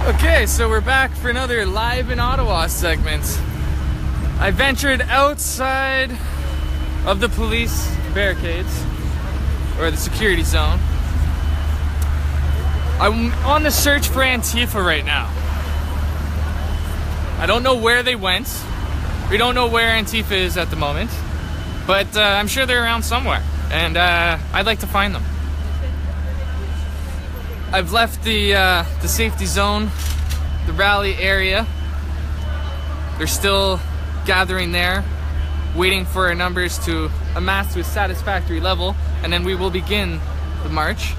Okay, so we're back for another Live in Ottawa segment. I ventured outside of the police barricades, or the security zone. I'm on the search for Antifa right now. I don't know where they went. We don't know where Antifa is at the moment, but I'm sure they're around somewhere, and I'd like to find them. I've left the safety zone, the rally area. They're still gathering there, waiting for our numbers to amass to a satisfactory level, and then we will begin the march.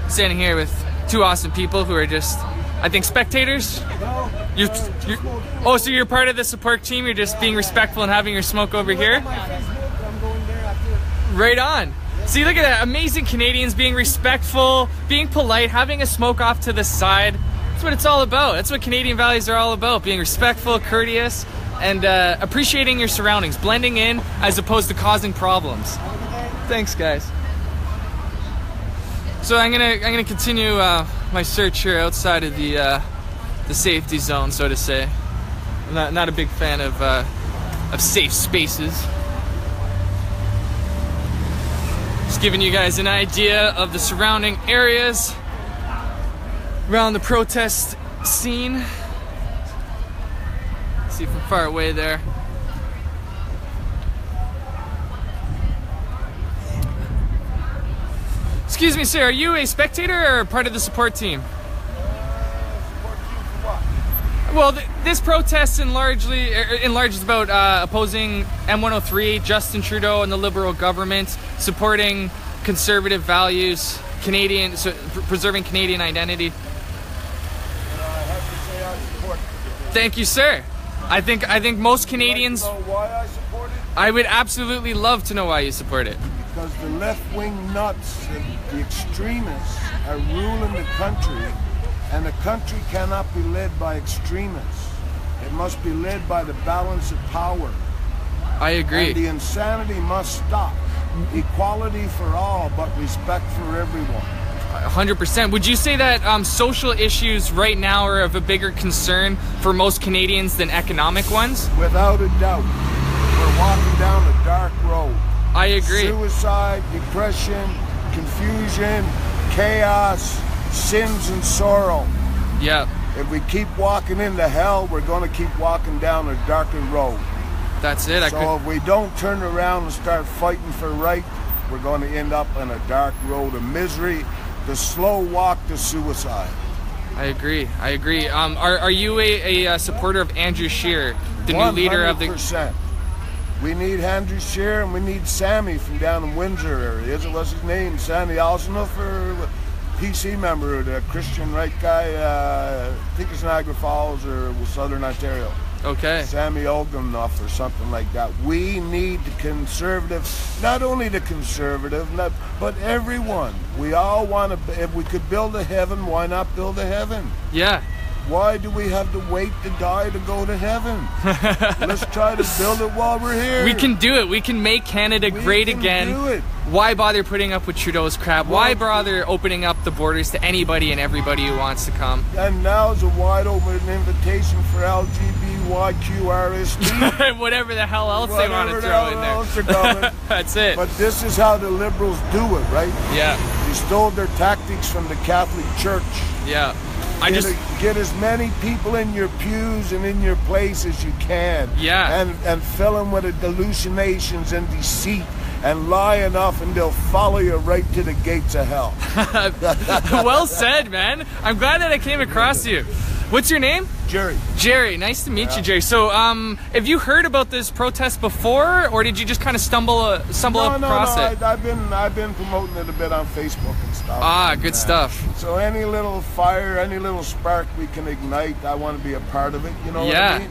Standing here with two awesome people who are just, I think, spectators. Oh, so you're part of the support team? You're just being respectful and having your smoke over here? Right on. See, look at that. Amazing Canadians being respectful, being polite, having a smoke off to the side. That's what it's all about. That's what Canadian values are all about. Being respectful, courteous, and appreciating your surroundings. Blending in as opposed to causing problems. Thanks, guys. So I'm gonna continue my search here outside of the safety zone, so to say. I'm not a big fan of safe spaces. Just giving you guys an idea of the surrounding areas around the protest scene. See from far away there. Excuse me, sir, are you a spectator or part of the support team? Well, this protest largely is about opposing M103, Justin Trudeau and the Liberal government, supporting conservative values, preserving Canadian identity. Thank you, sir. I think most Canadians. You know why I support it? I would absolutely love to know why you support it. Because the left-wing nuts and the extremists are ruling the country. And the country cannot be led by extremists. It must be led by the balance of power. I agree. And the insanity must stop. Equality for all, but respect for everyone. 100%. Would you say that social issues right now are of a bigger concern for most Canadians than economic ones? Without a doubt. We're walking down a dark road. I agree. Suicide, depression, confusion, chaos, sins and sorrow. Yeah. If we keep walking into hell, we're going to keep walking down a darker road. That's it. So if we don't turn around and start fighting for right, we're going to end up on a dark road of misery, the slow walk to suicide. I agree. I agree. Are you a supporter of Andrew Scheer, the new leader of the... 100%. We need Andrew Scheer and we need Sammy from down in Windsor area. What's his name? Sammy Alsenough or... PC member, the Christian right guy, I think it's Niagara Falls or Southern Ontario. Okay. Sammy Oganoff or something like that. We need the conservative, not only the conservative, but everyone. We all want to, if we could build a heaven, why not build a heaven? Yeah. Why do we have to wait to die to go to heaven? Let's try to build it while we're here. We can do it. We can make Canada great again. Do it. Why bother putting up with Trudeau's crap? Why bother opening up the borders to anybody and everybody who wants to come? And now's a wide open invitation for LGBTQRST. Whatever the hell else they want to throw in there. That's it. But this is how the Liberals do it, right? Yeah. They stole their tactics from the Catholic Church. Yeah. Get as many people in your pews and in your place as you can. Yeah. And fill them with hallucinations and deceit. And lie enough and they'll follow you right to the gates of hell. Well said, man. I'm glad that I came across you. What's your name? Jerry. Jerry, nice to meet you, Jerry. So, have you heard about this protest before, or did you just kind of stumble across it? I've been promoting it a bit on Facebook and stuff. Ah, good stuff. So any little fire, any little spark we can ignite, I want to be a part of it. You know what I mean?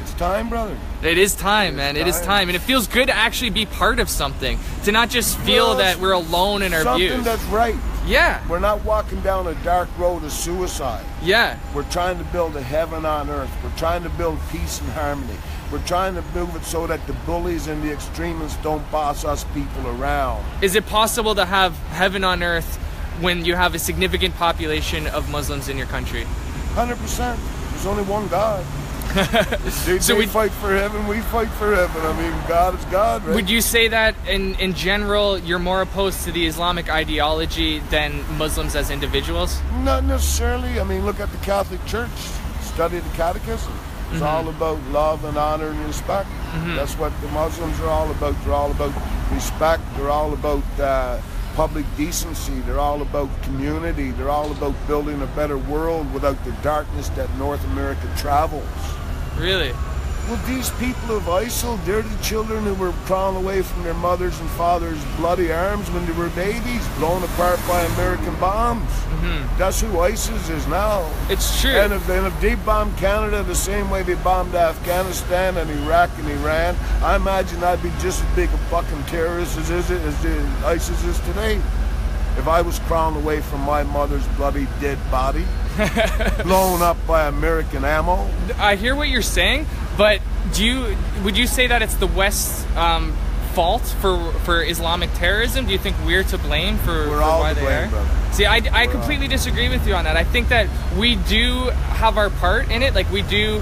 It's time, brother. It is time, man. It is time. And it feels good to actually be part of something. To not just feel that we're alone in our views. Something that's right. Yeah. We're not walking down a dark road of suicide. Yeah. We're trying to build a heaven on earth. We're trying to build peace and harmony. We're trying to move it so that the bullies and the extremists don't boss us people around. Is it possible to have heaven on earth when you have a significant population of Muslims in your country? 100%. There's only one God. They fight for heaven, we fight for heaven. I mean, God is God, right? Would you say that in general you're more opposed to the Islamic ideology than Muslims as individuals? Not necessarily. I mean, look at the Catholic Church. Study the Catechism. It's all about love and honor and respect. That's what the Muslims are all about. They're all about respect. They're all about public decency. They're all about community. They're all about building a better world without the darkness that North America travels. Really? Well, these people of ISIL, they're the children who were crawling away from their mothers and fathers' bloody arms when they were babies, blown apart by American bombs. That's who ISIS is now. It's true. And if they bombed Canada the same way they bombed Afghanistan and Iraq and Iran, I imagine I'd be just as big a fucking terrorist as ISIS is today. If I was crawling away from my mother's bloody dead body, blown up by American ammo. I hear what you're saying, but would you say that it's the West's fault for Islamic terrorism? Do you think we're to blame for why they are? Brother. See, I completely disagree with you on that. I think that we do have our part in it. Like, we do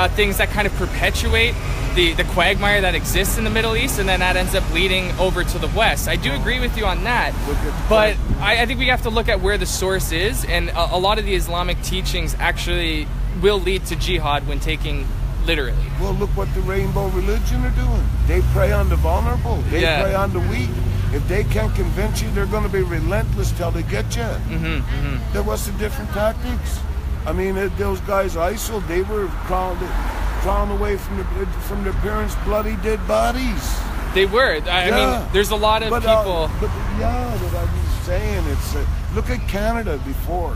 things that kind of perpetuate the quagmire that exists in the Middle East, and then that ends up bleeding over to the West. I do agree with you on that, but I think we have to look at where the source is, and a lot of the Islamic teachings actually will lead to jihad when taken literally. Well, look what the rainbow religion are doing. They prey on the vulnerable. They prey on the weak. If they can't convince you, they're going to be relentless till they get you. There was the different tactics. I mean, those guys, ISIL, they were crawling away from their parents' bloody dead bodies. They were. I mean, there's a lot of people. But I'm just saying, it's look at Canada before.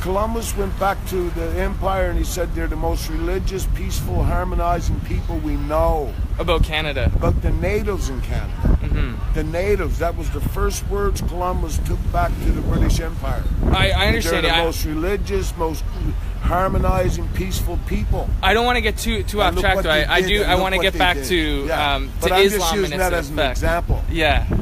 Columbus went back to the empire and he said they're the most religious, peaceful, harmonizing people we know. About Canada. About the natives in Canada. The natives, that was the first words Columbus took back to the British Empire. I understand. They're the most religious, most harmonizing, peaceful people. I don't want to get too off track, though. I want to get back to but I'm Islam just using that as an example.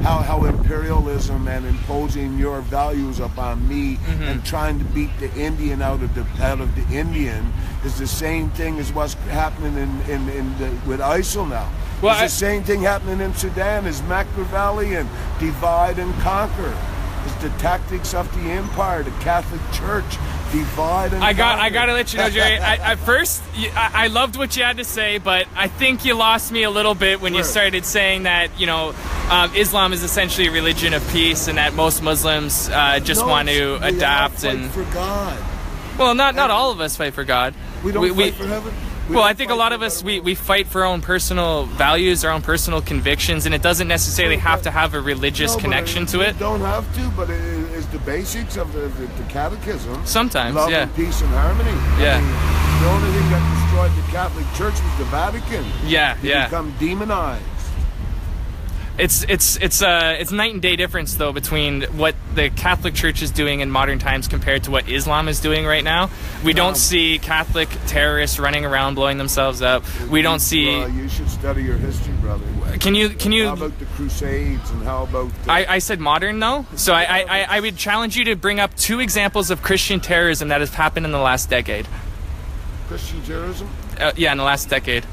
How imperialism and imposing your values upon me and trying to beat the Indian out of the Indian is the same thing as what's happening with ISIL now. Well, it's the same thing happening in Sudan as Machiavelli and divide and conquer. It's the tactics of the empire, the Catholic Church. Divide and conquer. I gotta let you know, Jerry. At first, I loved what you had to say, but I think you lost me a little bit when you started saying that, you know, Islam is essentially a religion of peace, and that most Muslims just want to adapt and fight for God. Well, not all of us fight for God. We don't fight for heaven. Well, I think a lot of us, we fight for our own personal values, our own personal convictions, and it doesn't necessarily have to have a religious connection to it. Don't have to, but it's the basics of the catechism. Sometimes, love and peace and harmony. I mean, the only thing that destroyed the Catholic Church was the Vatican. It become demonized. It's night and day difference, though, between what the Catholic Church is doing in modern times compared to what Islam is doing right now. We don't see Catholic terrorists running around blowing themselves up. We don't see. You should study your history, brother. Can you? How about the Crusades and how about? I said modern, though. So I would challenge you to bring up 2 examples of Christian terrorism that has happened in the last decade. Christian terrorism? Yeah, in the last decade.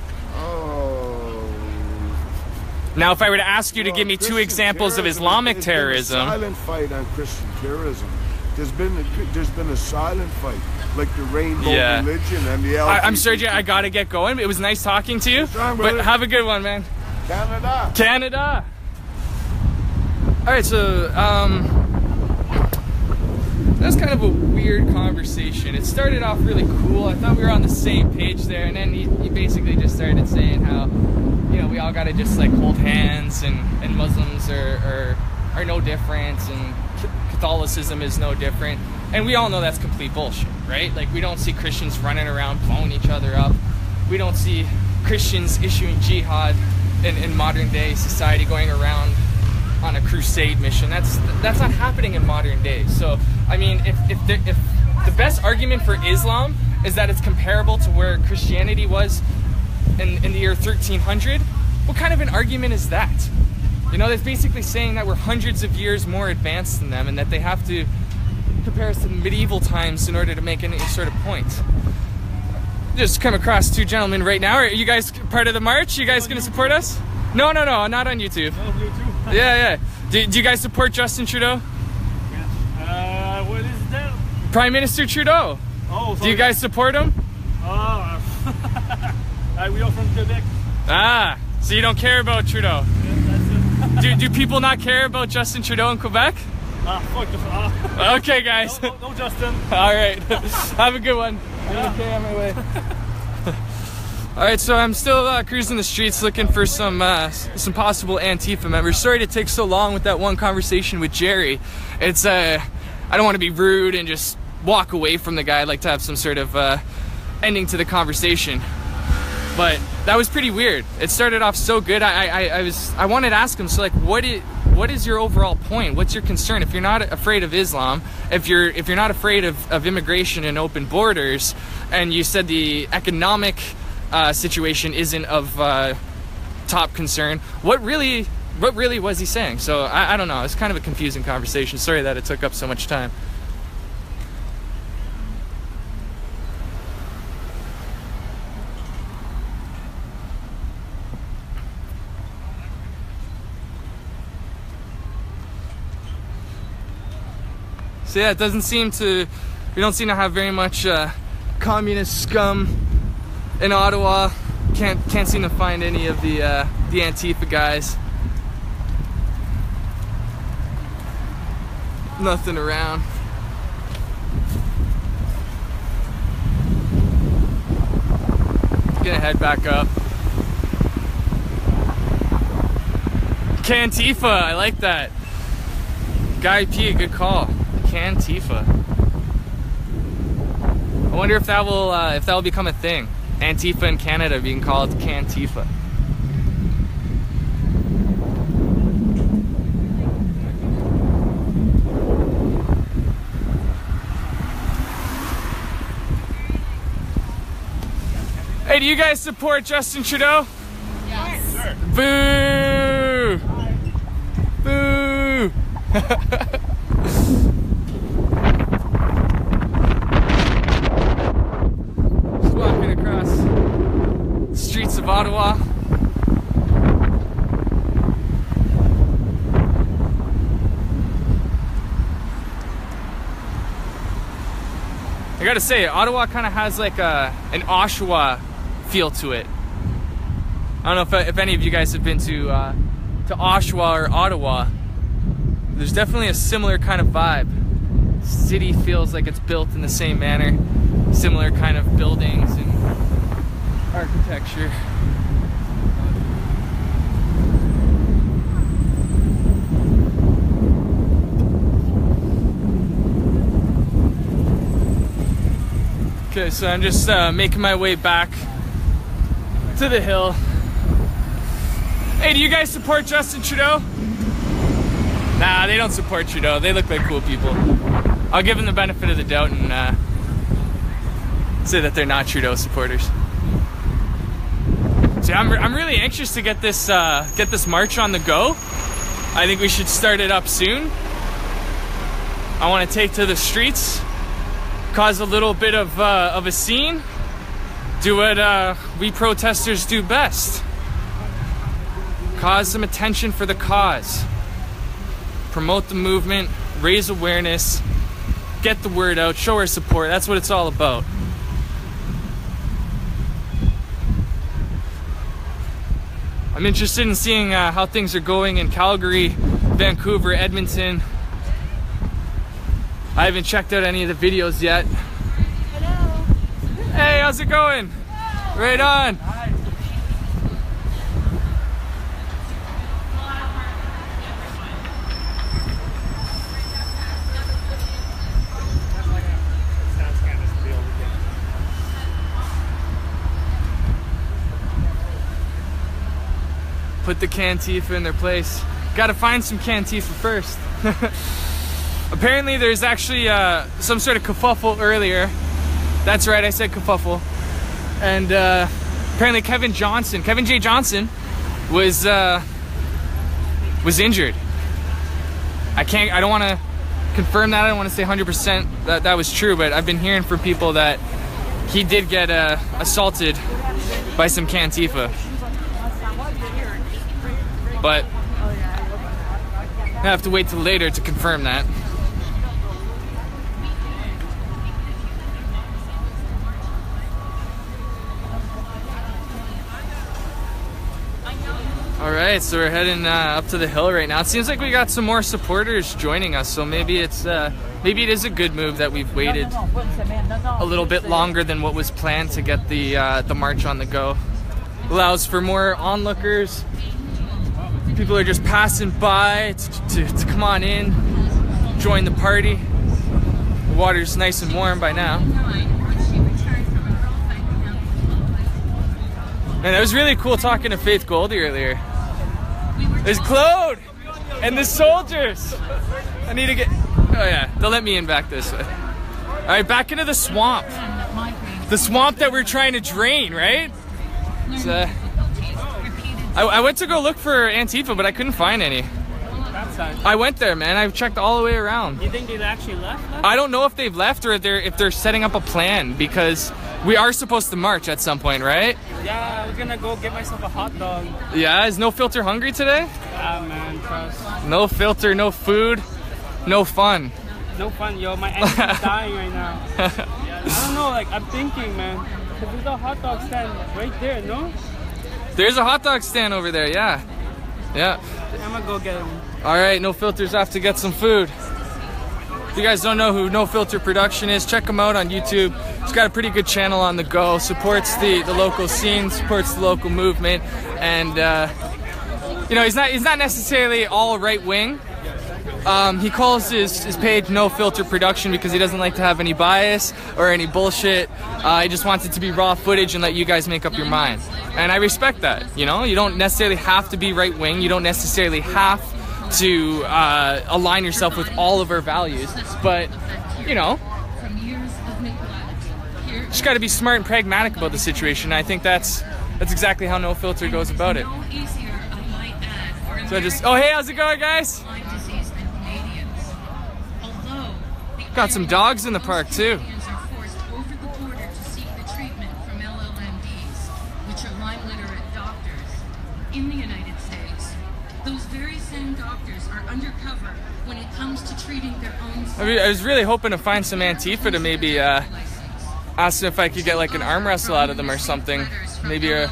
Now, if I were to ask you to give me 2 examples of Islamic terrorism, a silent fight on Christian terrorism. There's been a silent fight, like the rainbow religion and the LGBT. I'm sorry, Jay, I gotta get going. It was nice talking to you, but have a good one, man. Canada. All right, so that's kind of a weird conversation. It started off really cool. I thought we were on the same page there, and then he basically just started saying how, you know, we all gotta just like hold hands, and Muslims are no different, and Catholicism is no different. And we all know that's complete bullshit, right? Like, we don't see Christians running around blowing each other up. We don't see Christians issuing jihad in modern day society, going around on a crusade mission. That's not happening in modern days. So I mean, if the best argument for Islam is that it's comparable to where Christianity was in the year 1300, what kind of an argument is that? You know, that's basically saying that we're hundreds of years more advanced than them and that they have to compare us to the medieval times in order to make any sort of point. Just come across two gentlemen right now. Are you guys part of the march? You guys gonna support us? No, not on YouTube. No, YouTube. Yeah. Do you guys support Justin Trudeau? Yeah. What is that? Prime Minister Trudeau. Oh, sorry. Do you guys support him? We are from Quebec. Ah, so you don't care about Trudeau? Yeah, that's it. Do people not care about Justin Trudeau in Quebec? Fuck the Okay, guys. No, Justin. All right. Have a good one. I'm okay on my way. All right, so I'm still cruising the streets looking for some possible Antifa members. Sorry to take so long with that one conversation with Jerry. It's I don't want to be rude and just walk away from the guy. I'd like to have some sort of ending to the conversation. But that was pretty weird. It started off so good. I wanted to ask him, so like, what is your overall point? What's your concern? If you're not afraid of Islam, if you're not afraid of immigration and open borders, and you said the economic situation isn't of top concern, what really was he saying? So I don't know. It's kind of a confusing conversation. Sorry that it took up so much time. So yeah, it doesn't seem to, we don't seem to have very much communist scum in Ottawa. Can't seem to find any of the Antifa guys. Nothing around. Gonna head back up. Cantifa, I like that. Guy P, good call. Cantifa. I wonder if that will become a thing. Antifa in Canada being called Cantifa. Hey, do you guys support Justin Trudeau? Yes. Sure. Boo! Boo! Just walking across the streets of Ottawa. I gotta say, Ottawa kind of has like an Oshawa feel to it. I don't know if any of you guys have been to Oshawa or Ottawa. There's definitely a similar kind of vibe. City feels like it's built in the same manner. Similar kind of buildings and architecture. Okay, so I'm just making my way back to the hill. Hey, do you guys support Justin Trudeau? Nah, they don't support Trudeau. They look like cool people. I'll give them the benefit of the doubt and say that they're not Trudeau supporters. See, I'm really anxious to get this march on the go. I think we should start it up soon. I want to take to the streets, cause a little bit of a scene, do what we protesters do best. Cause some attention for the cause. Promote the movement, raise awareness, get the word out, show our support. That's what it's all about. I'm interested in seeing how things are going in Calgary, Vancouver, Edmonton. I haven't checked out any of the videos yet. Hello. Hey, how's it going? Hello. Right on. Put the Cantifa in their place. Gotta find some Cantifa first. Apparently there's actually some sort of kerfuffle earlier. That's right, I said kerfuffle. And apparently Kevin J. Johnson was was injured. I don't want to confirm that. I don't want to say 100% that was true, but I've been hearing from people that he did get assaulted by some Cantifa. But I have to wait till later to confirm that. Alright, so we're heading up to the hill right now. It seems like we got some more supporters joining us, so maybe it is a good move that we've waited a little bit longer than what was planned to get the march on the go. Allows for more onlookers. People are just passing by to come on in, join the party. The water's nice and warm by now. And it was really cool talking to Faith Goldie earlier. There's Claude and the soldiers. I need to get, oh yeah, they'll let me in back this way. All right, back into the swamp. The swamp that we're trying to drain, right? It's, I went to go look for Antifa, but I couldn't find any. I went there, man. I checked all the way around. You think they actually left? I don't know if they've left or if they're setting up a plan, because we are supposed to march at some point, right? Yeah, I was gonna go get myself a hot dog. Yeah, is No Filter hungry today? Yeah, man, trust. No filter, no food, no fun. No fun, yo. My engine's dying right now. I don't know, like, I'm thinking, man. Cause there's a hot dog stand right there, no? There's a hot dog stand over there, yeah. Yeah. I'm gonna go get them. Alright, No Filter's off to get some food. If you guys don't know who No Filter Production is, check him out on YouTube. He's got a pretty good channel on the go, supports the local scene, supports the local movement, and you know, he's not necessarily all right wing. He calls his page No Filter Production because he doesn't like to have any bias or any bullshit. He just wants it to be raw footage and let you guys make up your mind. And I respect that, you know? You don't necessarily have to be right wing. You don't necessarily have to align yourself with all of our values. But, you know, just got to be smart and pragmatic about the situation. I think that's exactly how No Filter goes about it. So I just, oh hey, how's it going, guys? Got some dogs in the park too. In the United States, those very same doctors are undercover when it comes to treating their own. I was really hoping to find some Antifa to maybe ask them if I could get like an arm wrestle out of them or something. Maybe a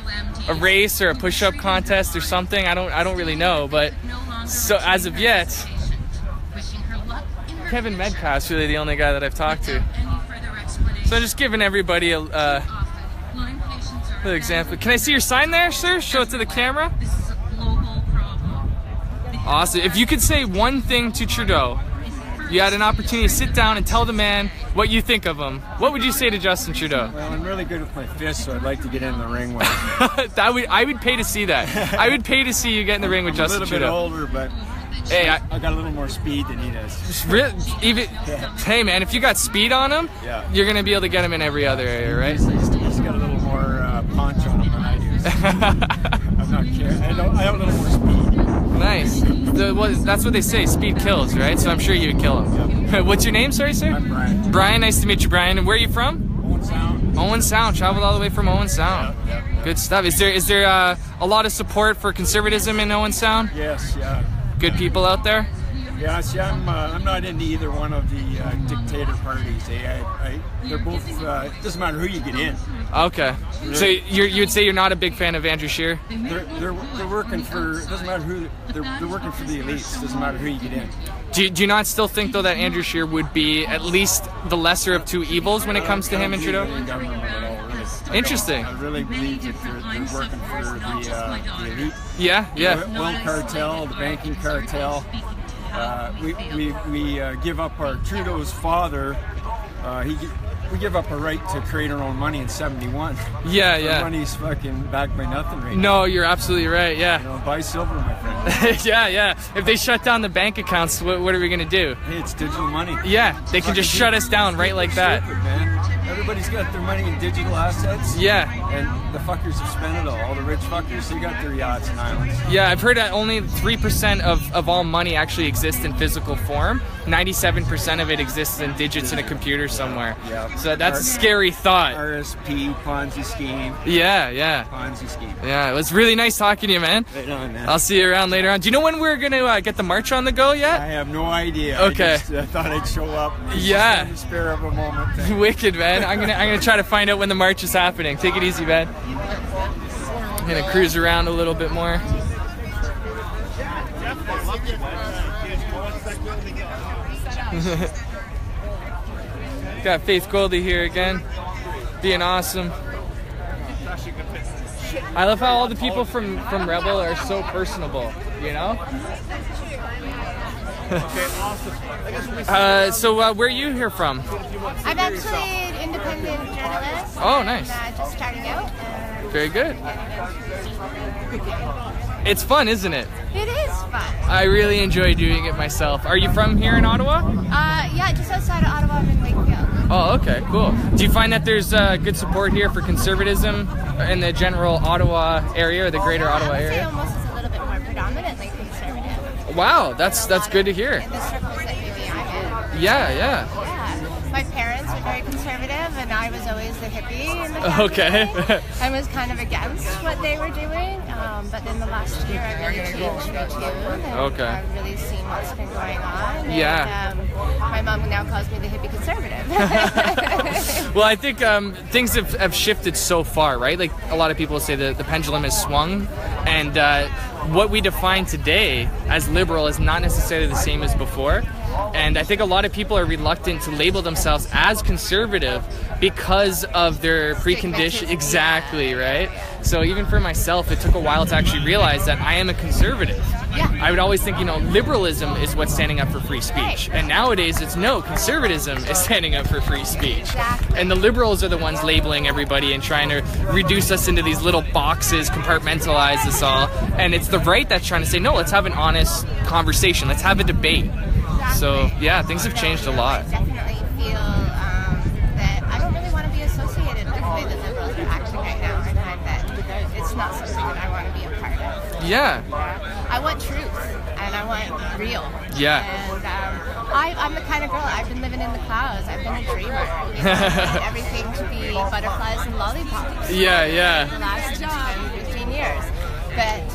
race or a push-up contest or something. I don't really know, but so as of yet, Kevin Medcalf's really the only guy that I've talked to. So I'm just giving everybody a little example. Can I see your sign there, sir? Show it to the camera. Awesome. If you could say one thing to Trudeau, you had an opportunity to sit down and tell the man what you think of him, what would you say to Justin Trudeau? Well, I'm really good with my fists, so I'd like to get in the ring with him. I would pay to see that. I would pay to see you get in the ring with Justin Trudeau. A little bit older, but hey, I got a little more speed than he does. Hey man, if you got speed on him, yeah, you're gonna be able to get him in every other area, right? He's got a little more punch on him than I do. So I'm not kidding. I have a little more speed. Nice. That's what they say. Speed kills, right? So I'm sure you would kill him. Yep. What's your name, sorry, sir? I'm Brian. Brian, nice to meet you, Brian. And where are you from? Owen Sound. Owen Sound. Traveled all the way from Owen Sound. Yep. Good stuff. Is there a lot of support for conservatism in Owen Sound? Yes. Yeah. Good people out there. Yeah, see, I'm not into either one of the dictator parties. They're both. It doesn't matter who you get in. Okay. So you'd say you're not a big fan of Andrew Scheer? They're working for. It doesn't matter who. They're working for the elites. It doesn't matter who you get in. Do you not still think though that Andrew Scheer would be at least the lesser of two evils when it comes to him and Trudeau? Interesting. I really believe that they're working for the elite. Yeah. The oil cartel, the banking cartel. We give up our Trudeau's father. We give up our right to create our own money in '71. Yeah. Our money's fucking backed by nothing right now. No, you're absolutely right. Yeah. You know, buy silver, my friend. yeah. If they shut down the bank accounts, what are we gonna do? Hey, it's digital money. Yeah, they can just shut us down right like that. Stupid, man. everybody's got their money in digital assets. Yeah. And the fuckers have spent it all. All the rich fuckers, they got their yachts and islands. Yeah, I've heard that only 3% of all money actually exists in physical form. 97% of it exists in digits in a computer somewhere. Yeah. So that's a scary thought. RSP, Ponzi scheme. Yeah. Ponzi scheme. Yeah, it was really nice talking to you, man. Right on, man. I'll see you around later on. Do you know when we're going to get the march on the go yet? I have no idea. Okay. I just thought I'd show up. Yeah. In the spare of a moment. Wicked, man. I'm gonna try to find out when the march is happening. Take it easy, man. I'm gonna cruise around a little bit more. Got Faith Goldie here again, being awesome. I love how all the people from Rebel are so personable, you know? So where are you here from? I'm actually an independent journalist. Oh, nice. And, just starting out. Very good. It's fun, isn't it? It is fun. I really enjoy doing it myself. Are you from here in Ottawa? Yeah, just outside of Ottawa, I'm in Wakefield. Oh, okay, cool. Do you find that there's good support here for conservatism in the general Ottawa area or the greater Ottawa I would say area? almost is a little bit more predominantly conservative. Wow, that's good to hear. In the circles that maybe I'm in. Yeah. Yeah. My parents were very conservative, and I was always the hippie in the family. Okay. I was kind of against what they were doing, but in the last year I really changed my tune, and Okay. I've really seen what's been going on. Yeah. And, my mom now calls me the hippie conservative. Well, I think things have shifted so far, right? Like a lot of people say the pendulum has swung, and what we define today as liberal is not necessarily the same as before. And I think a lot of people are reluctant to label themselves as conservative because of their precondition. Exactly, right? So even for myself, it took a while to actually realize that I am a conservative. Yeah. I would always think, liberalism is what's standing up for free speech. Right. And nowadays it's no, conservatism is standing up for free speech. Exactly. And the liberals are the ones labeling everybody and trying to reduce us into these little boxes, compartmentalize us all. And it's the right that's trying to say, no, let's have an honest conversation. Let's have a debate. So, yeah, things have changed a lot. I definitely feel that I don't really want to be associated with the way the liberals are acting right now. I find that it's not something that I want to be a part of. Yeah. I want truth, and I want real. Yeah. And I'm the kind of girl, I've been living in the clouds. I've been a dreamer. I want everything to be butterflies and lollipops. Yeah. For the last 10, 15 years. But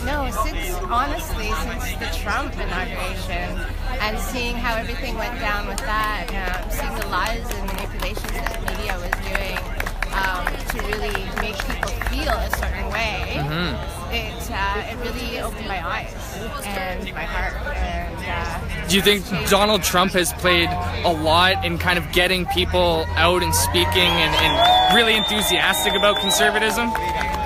no, since the Trump inauguration and seeing how everything went down with that, seeing the lies and manipulations that the media was doing to really make people feel a certain way, it really opened my eyes and my heart. And do you think Donald Trump has played a lot in kind of getting people out and speaking and really enthusiastic about conservatism?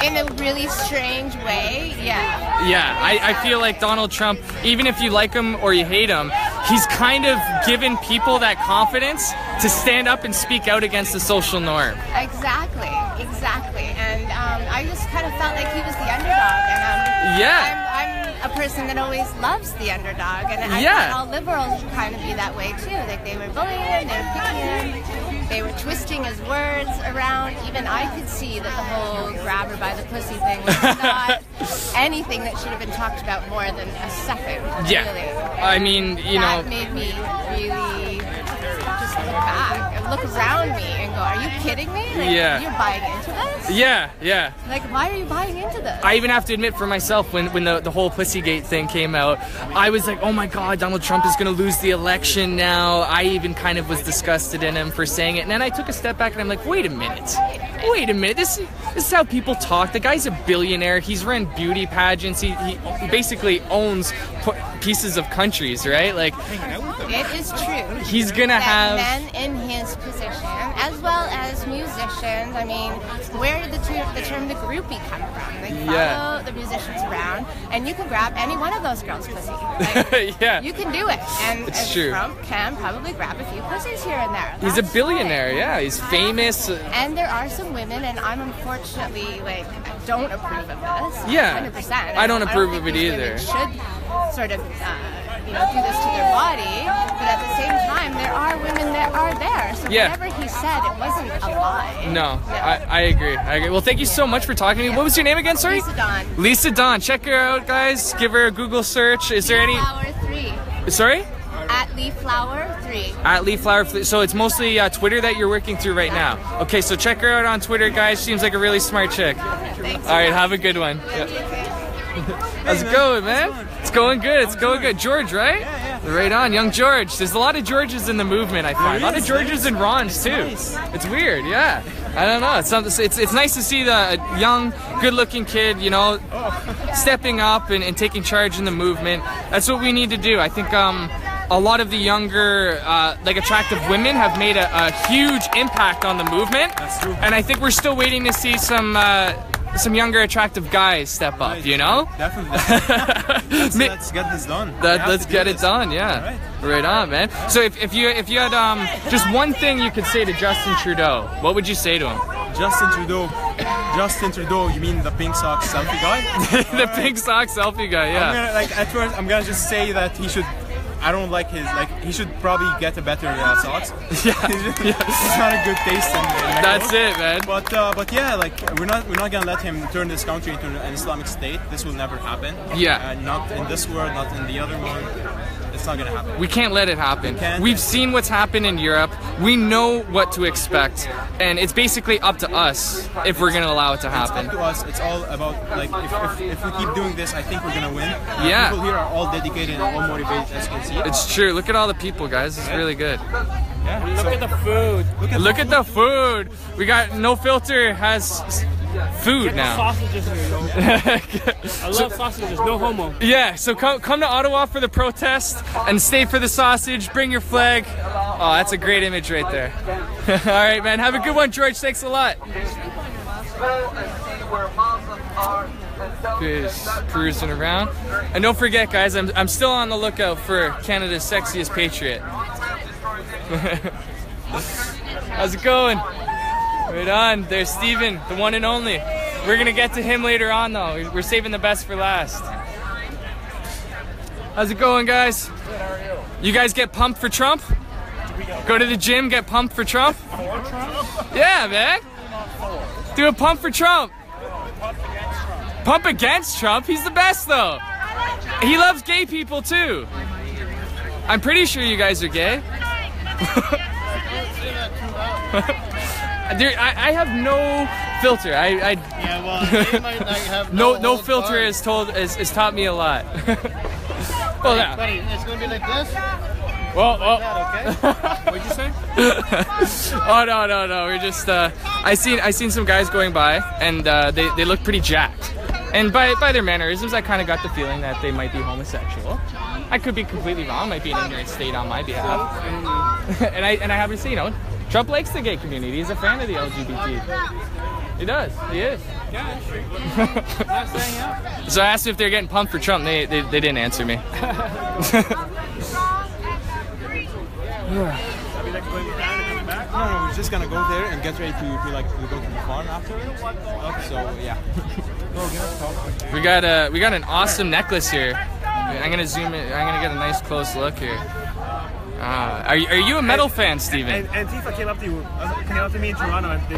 in a really strange way, yeah. Yeah, I feel like Donald Trump, even if you like him or you hate him, he's kind of given people that confidence to stand up and speak out against the social norm. Exactly. And I just kind of felt like he was the underdog. And I'm a person that always loves the underdog. And I thought all liberals would kind of be that way too. Like they were bullying him, they were picking him, they were twisting his words around. Even I could see that the whole grab her by the pussy thing was not anything that should have been talked about more than a second. Yeah. Really. I mean, you know. That made me really just look back and look around me and go, are you kidding me? Like, you're buying into this? Yeah. Like, why are you buying into this? I even have to admit for myself, when the whole Pussygate thing came out, I was like, oh my God, Donald Trump is going to lose the election now. I even kind of was disgusted in him for saying it. And then I took a step back and I'm like, wait a minute. This is how people talk. The guy's a billionaire. He's run beauty pageants. He basically owns pieces of countries, right? Like, it is true. He's going to have men in his position, as well as musicians. I mean, where did the term the groupie come from? They follow the musicians around, and you can grab any one of those girls' pussy. Like, you can do it. And it's true. Trump can probably grab a few pussies here and there. He's a billionaire, He's famous. And there are some women, and I'm unfortunately, don't approve of this. Yeah. 100%. I don't approve of it these either. Women should sort of, do this to their body, but at the same time, there are women that are there. So whatever he said, it wasn't a lie. No, I agree. I agree. Well, thank you so much for talking to me. What was your name again? Sorry? Lisa Dawn. Lisa Dawn. Check her out, guys. Give her a Google search. Is there any... Flower 3. Sorry? At Leaflower 3. At Leaflower 3. So it's mostly Twitter that you're working through right now. Okay, so check her out on Twitter, guys. Seems like a really smart chick. Thanks. All right, have a good one. Yeah. How's it going, man? It's going good. It's going good. George, right? Yeah. Right on, young George. There's a lot of Georges in the movement, I find. A lot of Georges and Rons too. It's weird, yeah. I don't know. It's nice to see the young, good-looking kid, you know, stepping up and taking charge in the movement. That's what we need to do. I think a lot of the younger, like attractive women have made a huge impact on the movement. That's true. And I think we're still waiting to see some younger attractive guys step up, you know? Definitely. Let's get this done. Let's get it done, yeah. Right on, man. So if you had just one thing you could say to Justin Trudeau, what would you say to him? Justin Trudeau, you mean the pink socks selfie guy? The pink socks selfie guy, yeah. At first, I'm gonna just say that he should. I don't like his, he should probably get a better socks. Yeah. It's not a good taste in That's it, man. But yeah, we're not gonna let him turn this country into an Islamic state. This will never happen. Yeah. Not in this world, not in the other one. It's not gonna happen. We can't let it happen. We've seen what's happened in Europe. We know what to expect, and it's basically up to us if we're gonna allow it to happen. It's up to us. It's all about if we keep doing this, I think we're gonna win. Yeah. People here are all dedicated and all motivated, as you can see. It's true. Look at all the people, guys. It's really good. Yeah. Look at the food. Look at the food. We got No Filter has food now. Sausages here, yo. I love sausages. No homo. Yeah. So come to Ottawa for the protest and stay for the sausage. Bring your flag. Oh, that's a great image right there. All right, man. Have a good one, George. Thanks a lot. Just cruising around, and don't forget, guys, I'm still on the lookout for Canada's sexiest patriot. How's it going? Right on. There's Steven, the one and only. We're gonna get to him later on, though. We're saving the best for last. How's it going, guys? Good, how are you? You guys get pumped for Trump? Go to the gym, get pumped for Trump? Yeah, man. Do a pump for Trump. Pump against Trump? He's the best, though. He loves gay people, too. I'm pretty sure you guys are gay. I have no filter. Yeah, well, they might not have no filter has taught me a lot. Well, yeah. Buddy, it's gonna be like this. Well, Okay. What'd you say? Oh no. We're just I seen some guys going by, and they look pretty jacked. And by their mannerisms, I kind of got the feeling that they might be homosexual. I could be completely wrong. Might be an ignorant state on my behalf. and I happen to say, Trump likes the gay community. He's a fan of the LGBT. He does. He is. Yeah, sure. Not saying yeah. So I asked if they're getting pumped for Trump. They didn't answer me. Are we going down and coming back? No, we're just gonna go there and get ready to go to the farm afterwards. So yeah. We got an awesome necklace here. I'm gonna zoom in. I'm gonna get a nice close look here. Are you a metal fan, Steven? And Tifa came up to me in Toronto, and he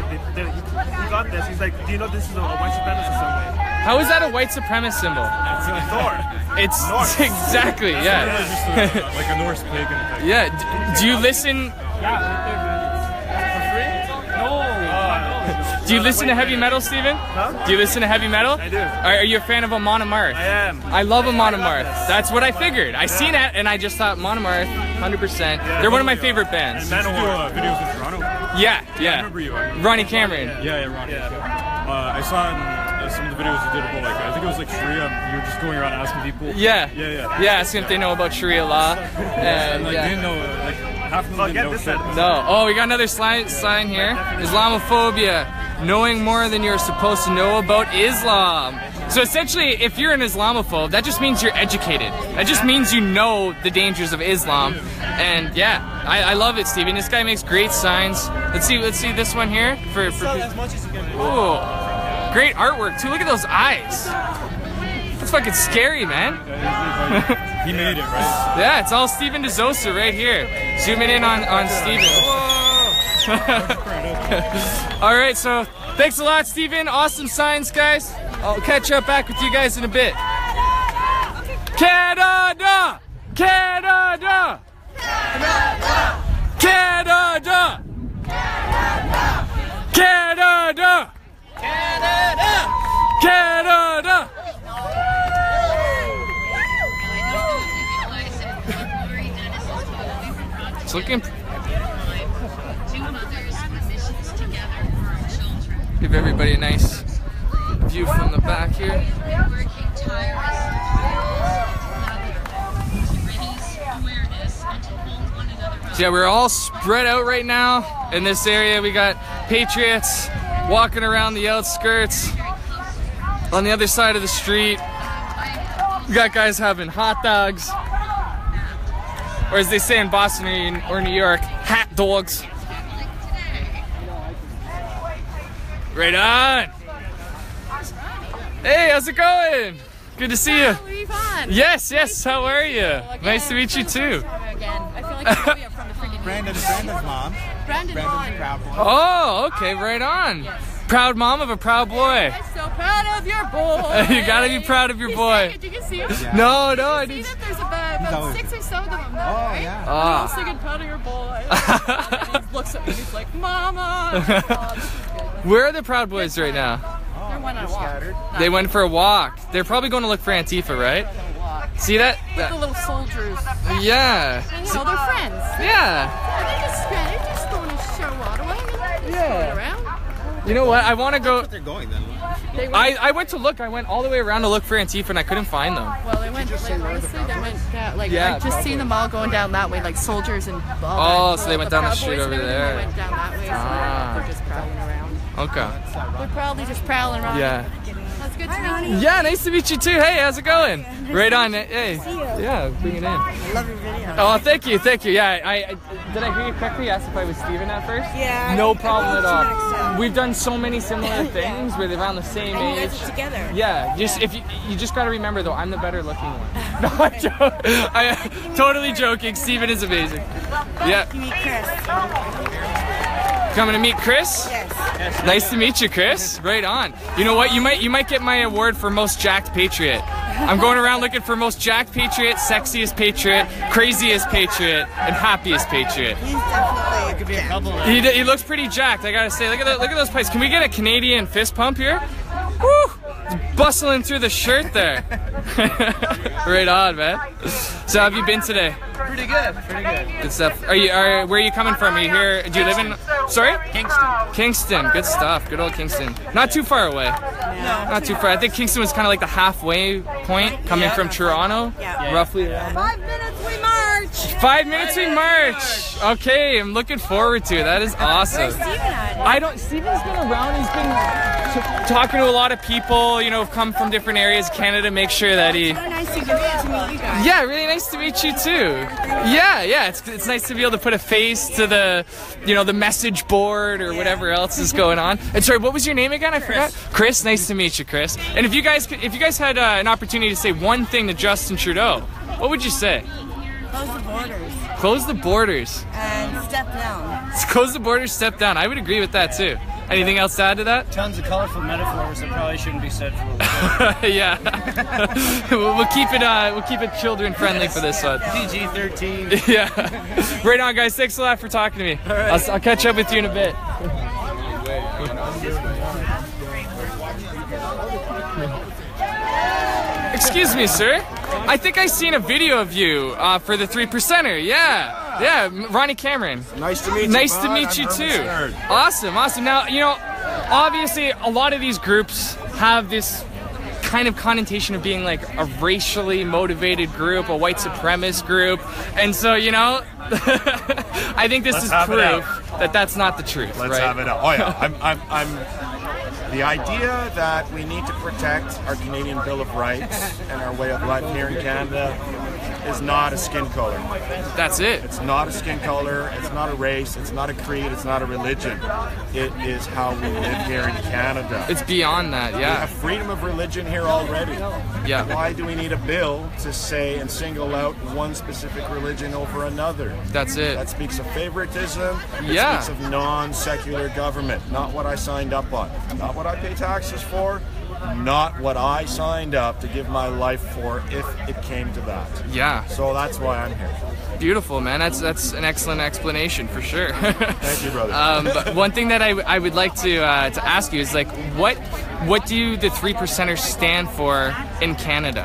got this. He's like, "Do you know this is a white supremacist symbol?" How is that a white supremacist symbol? It's Thor. It's Norse. Exactly, yeah. Like a Norse pagan thing. Yeah. Do you listen? Do you listen to heavy metal, Steven? Huh? Do you listen to heavy metal? I do. Are you a fan of Amon Amarth? I am. I love Amon Amarth. That's what I figured. I seen it and I just thought Amon Amarth, 100%. Yeah, they're one of my favorite bands. And Manowar videos in Toronto. Yeah. I remember you. Ronny Cameron. Yeah, Ronny. Yeah. I saw in some of the videos you did about I think it was like Sharia. You were just going around asking people. Yeah, asking if they know about Sharia law. And they didn't know half of them didn't know shit. No. Oh, we got another sign here. Islamophobia. Knowing more than you're supposed to know about Islam. So essentially, if you're an Islamophobe, that just means you're educated. That just means you know the dangers of Islam. And yeah, I love it, Steven. This guy makes great signs. Let's see this one here for as much as you can. Ooh, great artwork too. Look at those eyes. That's fucking scary, man. He made it, right? Yeah, it's all Steven DeZosa right here. Zooming in on Steven. Whoa. All right, so thanks a lot, Steven. Awesome signs, guys. I'll catch up back with you guys in a bit. Canada! Canada! Canada! Canada! Canada! Canada! It's looking. Give everybody a nice view from the back here. So yeah, we're all spread out right now in this area. We got patriots walking around the outskirts. On the other side of the street, we got guys having hot dogs. Or as they say in Boston or New York, hot dogs. Right on. Hey, how's it going? Good to see you. Yes, yes. How are you? Nice to meet you too. I feel like I'm from the freaking Brandon's mom. Brandon's proud boy. Oh, okay, right on. Yes. Proud mom of a proud boy. I'm so proud of your boy. You gotta be proud of your boy. Did you see him? Yeah. No, I See didn't. that there's about 6 or 7 of them there, right? yeah. They're all singing proud of your boy. And he looks at me and he's like, Mama. Oh, this is good. Where are the Proud Boys right now? They're went on a walk. They went for a walk. They're probably going to look for Antifa, right? See that? With the little soldiers. Yeah. You know, they're friends. Yeah. They're just going to show Ottawa. They're just going around. You know what? I want to go. They're going then. I went to look. I went all the way around to look for Antifa and I couldn't find them. Well, they went, like, honestly, they went down, like, Yeah, I just seen them all going down that way, like soldiers and all Oh, that. so they went down the Proud street Boys over and everything, there. They went down that way, so they're just prowling around. Okay. They're probably just prowling around. Yeah. That's good to meet you. Yeah, nice to meet you too. Hey, how's it going? Right on. Hey. Yeah, bring it in. I love your video. Oh, thank you. Yeah, I did I hear you correctly? You asked if I was Steven at first? Yeah. No problem at all. We've done so many similar things. We're around the same And you age. guys are together. Yeah, just if you just gotta remember though, I'm the better looking one. No, I'm totally joking. Steven is amazing. Yeah. You meet Chris. Coming to meet Chris? Yes. Nice to meet you, Chris. Right on. You know what? You might get my award for most jacked patriot. I'm going around looking for most jacked patriot, sexiest patriot, craziest patriot, and happiest patriot. He's definitely. Could be a couple. He looks pretty jacked. I gotta say. Look at those pipes. Can we get a Canadian fist pump here? Woo! Bustling through the shirt there. Right on, man. So, how have you been today? Pretty good. Good stuff. Where are you coming from? Are you here? Do you live in? Sorry? Kingston. Good stuff. Good old Kingston. Not too far away. No. Not too far. I think Kingston was kind of like the halfway point coming from Toronto. Yeah. Roughly. 5 minutes we march. 5 minutes we march. Okay, I'm looking forward to it. That is awesome. Where's Steven at? Steven's been around. He's been talking to a lot of people, you know, who've come from different areas of Canada, make sure that he... So nice to meet you guys. Yeah, really nice to meet you too. Yeah, it's nice to be able to put a face to the, you know, the message board or whatever else is going on. And sorry, what was your name again? I forgot. Chris, nice to meet you, Chris. And if you guys had an opportunity to say one thing to Justin Trudeau, what would you say? Close the borders. Close the borders. And step down. Close the borders, step down. I would agree with that too. Anything else to add to that? Tons of colorful metaphors that probably shouldn't be said for a Yeah. we'll keep it children friendly for this one. PG-13. Yeah. Right on, guys. Thanks a lot for talking to me. Right. I'll catch up with you in a bit. Excuse me, sir. I think I seen a video of you for the 3%er. Yeah, Ronny Cameron. Nice to meet you. Nice to meet you too. Awesome. Now, you know, obviously a lot of these groups have this kind of connotation of being like a racially motivated group, a white supremacist group, and so, you know, I think this is proof that that's not the truth. Let's have it out. Oh yeah, I'm the idea that we need to protect our Canadian Bill of Rights and our way of life here in Canada is not a skin color. That's it. It's not a skin color, it's not a race, it's not a creed, it's not a religion. It is how we live here in Canada. It's beyond that, yeah. We have freedom of religion here already. Yeah. Why do we need a bill to say and single out one specific religion over another? That's it. That speaks of favoritism. It Yeah. speaks of non-secular government. Not what I signed up on. Not what I pay taxes for. Not what I signed up to give my life for if it came to that. Yeah. So that's why I'm here. Beautiful, man. That's an excellent explanation for sure. Thank you, brother. But one thing that I would like to ask you is like, what do the 3%ers stand for in Canada?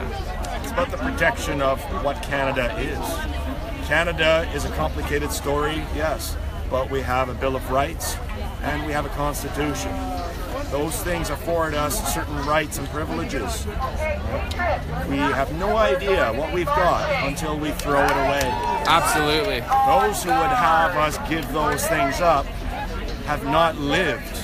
It's about the protection of what Canada is. Canada is a complicated story, yes, but we have a Bill of Rights and we have a Constitution. Those things afford us certain rights and privileges. We have no idea what we've got until we throw it away. Absolutely. Those who would have us give those things up have not lived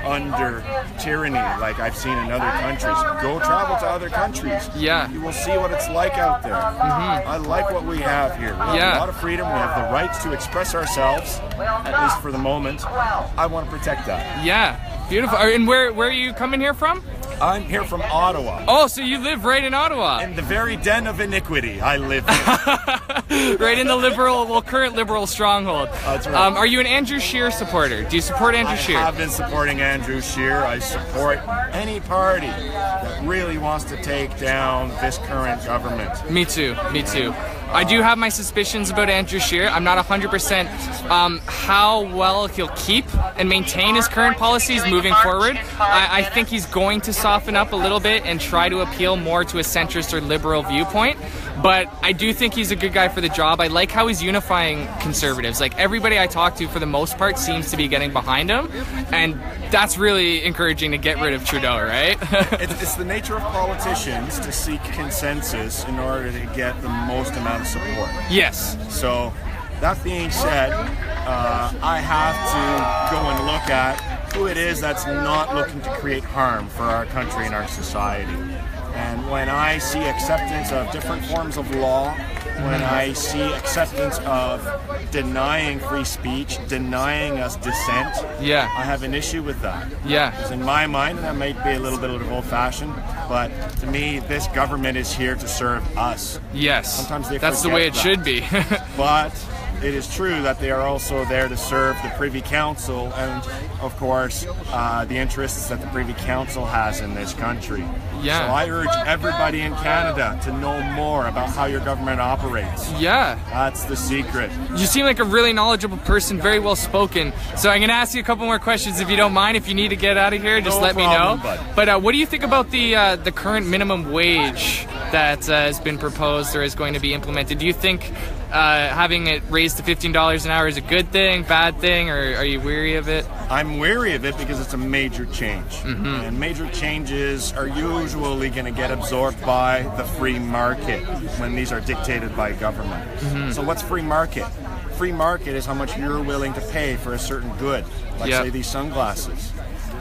under tyranny like I've seen in other countries. Go travel to other countries. Yeah. You will see what it's like out there. I like what we have here. We have a lot of freedom. We have the rights to express ourselves, at least for the moment. I want to protect that. Yeah. Beautiful. And where are you coming here from? I'm here from Ottawa. Oh, so you live right in Ottawa? In the very den of iniquity, I live here. Right in the current liberal stronghold. That's right. Are you an Andrew Scheer supporter? Do you support Andrew Scheer? I have been supporting Andrew Scheer. I support any party that really wants to take down this current government. Me too. Me too. I do have my suspicions about Andrew Scheer. I'm not 100% how well he'll keep and maintain his current policies moving forward. I think he's going to soften up a little bit and try to appeal more to a centrist or liberal viewpoint. But I do think he's a good guy for the job. I like how he's unifying conservatives. Like, everybody I talk to, for the most part, seems to be getting behind him. And that's really encouraging to get rid of Trudeau, right? It's the nature of politicians to seek consensus in order to get the most amount of support. Yes. So, that being said, I have to go and look at who it is that's not looking to create harm for our country and our society. And when I see acceptance of different forms of law, when I see acceptance of denying free speech, denying us dissent, I have an issue with that. Because in my mind, and that might be a little bit of old-fashioned, but to me, this government is here to serve us. Yes. Sometimes they that's the way it should be. But it is true that they are also there to serve the Privy Council and, of course, the interests that the Privy Council has in this country. So I urge everybody in Canada to know more about how your government operates. That's the secret. You seem like a really knowledgeable person, very well spoken. So I'm going to ask you a couple more questions if you don't mind. If you need to get out of here, just let me know. But what do you think about the current minimum wage that has been proposed or is going to be implemented? Do you think having it raised to $15 an hour is a good thing, bad thing, or are you weary of it? I'm weary of it because it's a major change. And major changes are usually going to get absorbed by the free market when these are dictated by government. So what's free market? Free market is how much you're willing to pay for a certain good, like say these sunglasses.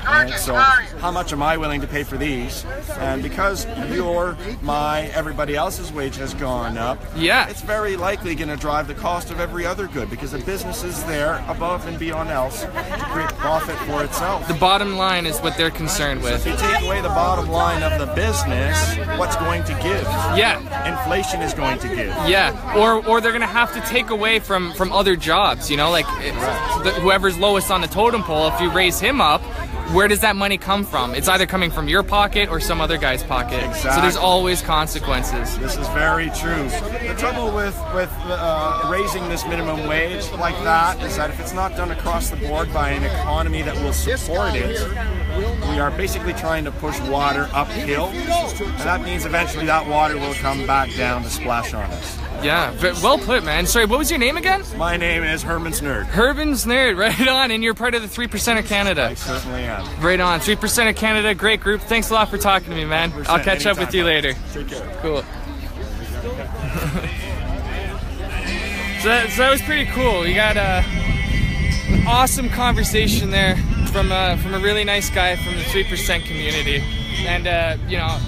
Right? So how much am I willing to pay for these? And because everybody else's wage has gone up, it's very likely going to drive the cost of every other good because the business is there above and beyond else to create profit for itself. The bottom line is what they're concerned with. So if you take away the bottom line of the business, what's going to give? Inflation is going to give. Or they're going to have to take away from other jobs, you know, like whoever's lowest on the totem pole, if you raise him up, where does that money come from? It's either coming from your pocket or some other guy's pocket. So there's always consequences. This is very true. The trouble with raising this minimum wage like that is that if it's not done across the board by an economy that will support it, we are basically trying to push water uphill, and that means eventually that water will come back down to splash on us. Well put, man. Sorry, what was your name again? My name is Herman's Nerd. Herman's Nerd, right on. And you're part of the 3% of Canada. I certainly am. Right on. 3% of Canada, great group. Thanks a lot for talking to me, man. I'll catch up with you later. Take care. Cool. So that was pretty cool. We got an awesome conversation there from a really nice guy from the 3% community. And, you know,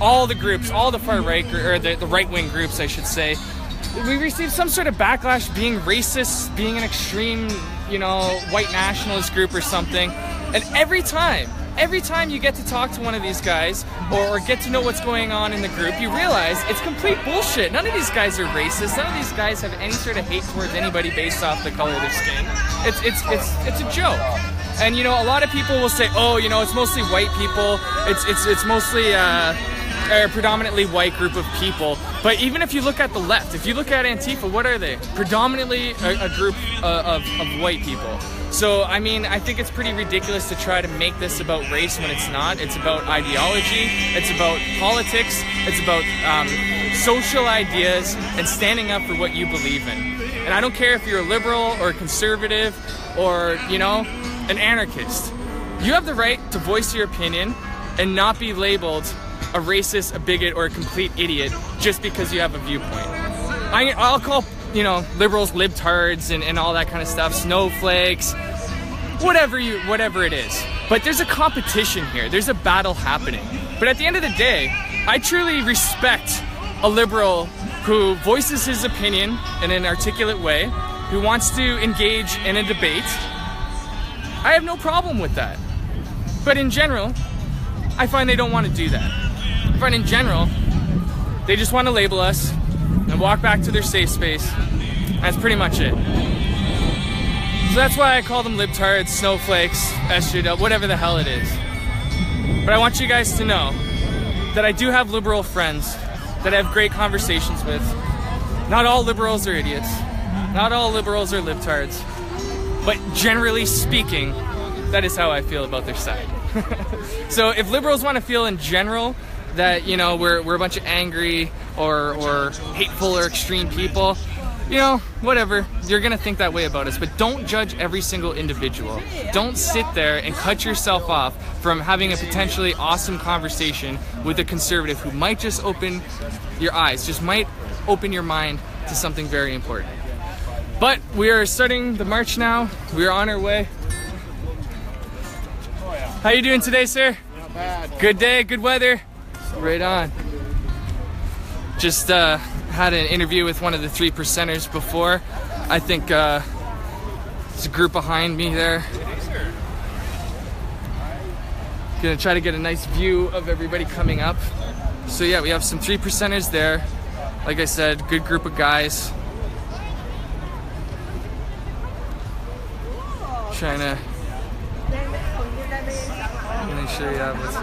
all the groups, all the far right, or the right-wing groups, I should say, we receive some sort of backlash being racist, being an extreme, you know, white nationalist group or something. And every time you get to talk to one of these guys or get to know what's going on in the group, you realize it's complete bullshit. None of these guys are racist. None of these guys have any sort of hate towards anybody based off the color of their skin. It's a joke. And you know, a lot of people will say, oh, you know, it's mostly white people. It's mostly a predominantly white group of people. But even if you look at the left, if you look at Antifa, what are they? Predominantly a group of white people. So, I mean, I think it's pretty ridiculous to try to make this about race when it's not. It's about ideology, it's about politics, it's about social ideas and standing up for what you believe in. And I don't care if you're a liberal or a conservative or, you know, an anarchist. You have the right to voice your opinion and not be labeled a racist, a bigot, or a complete idiot just because you have a viewpoint. I'll call, you know, liberals libtards and all that kind of stuff, snowflakes, whatever it is. But there's a competition here. There's a battle happening. But at the end of the day, I truly respect a liberal who voices his opinion in an articulate way, who wants to engage in a debate. I have no problem with that. But in general, I find they don't want to do that. I find in general, they just want to label us and walk back to their safe space. That's pretty much it. So that's why I call them libtards, snowflakes, SJW, whatever the hell it is. But I want you guys to know that I do have liberal friends that I have great conversations with. Not all liberals are idiots. Not all liberals are libtards. But generally speaking, that is how I feel about their side. So if liberals want to feel in general that, you know, we're a bunch of angry or hateful or extreme people, you know, whatever, you're gonna think that way about us, but don't judge every single individual. Don't sit there and cut yourself off from having a potentially awesome conversation with a conservative who might just open your eyes, just might open your mind to something very important. But we are starting the march now. We are on our way. How you doing today, sir? Not bad. Good day, good weather. Right on. Just had an interview with one of the 3%ers before. I think there's a group behind me there. Gonna try to get a nice view of everybody coming up. So yeah, we have some 3%ers there. Like I said, good group of guys. Trying to make sure you have what's...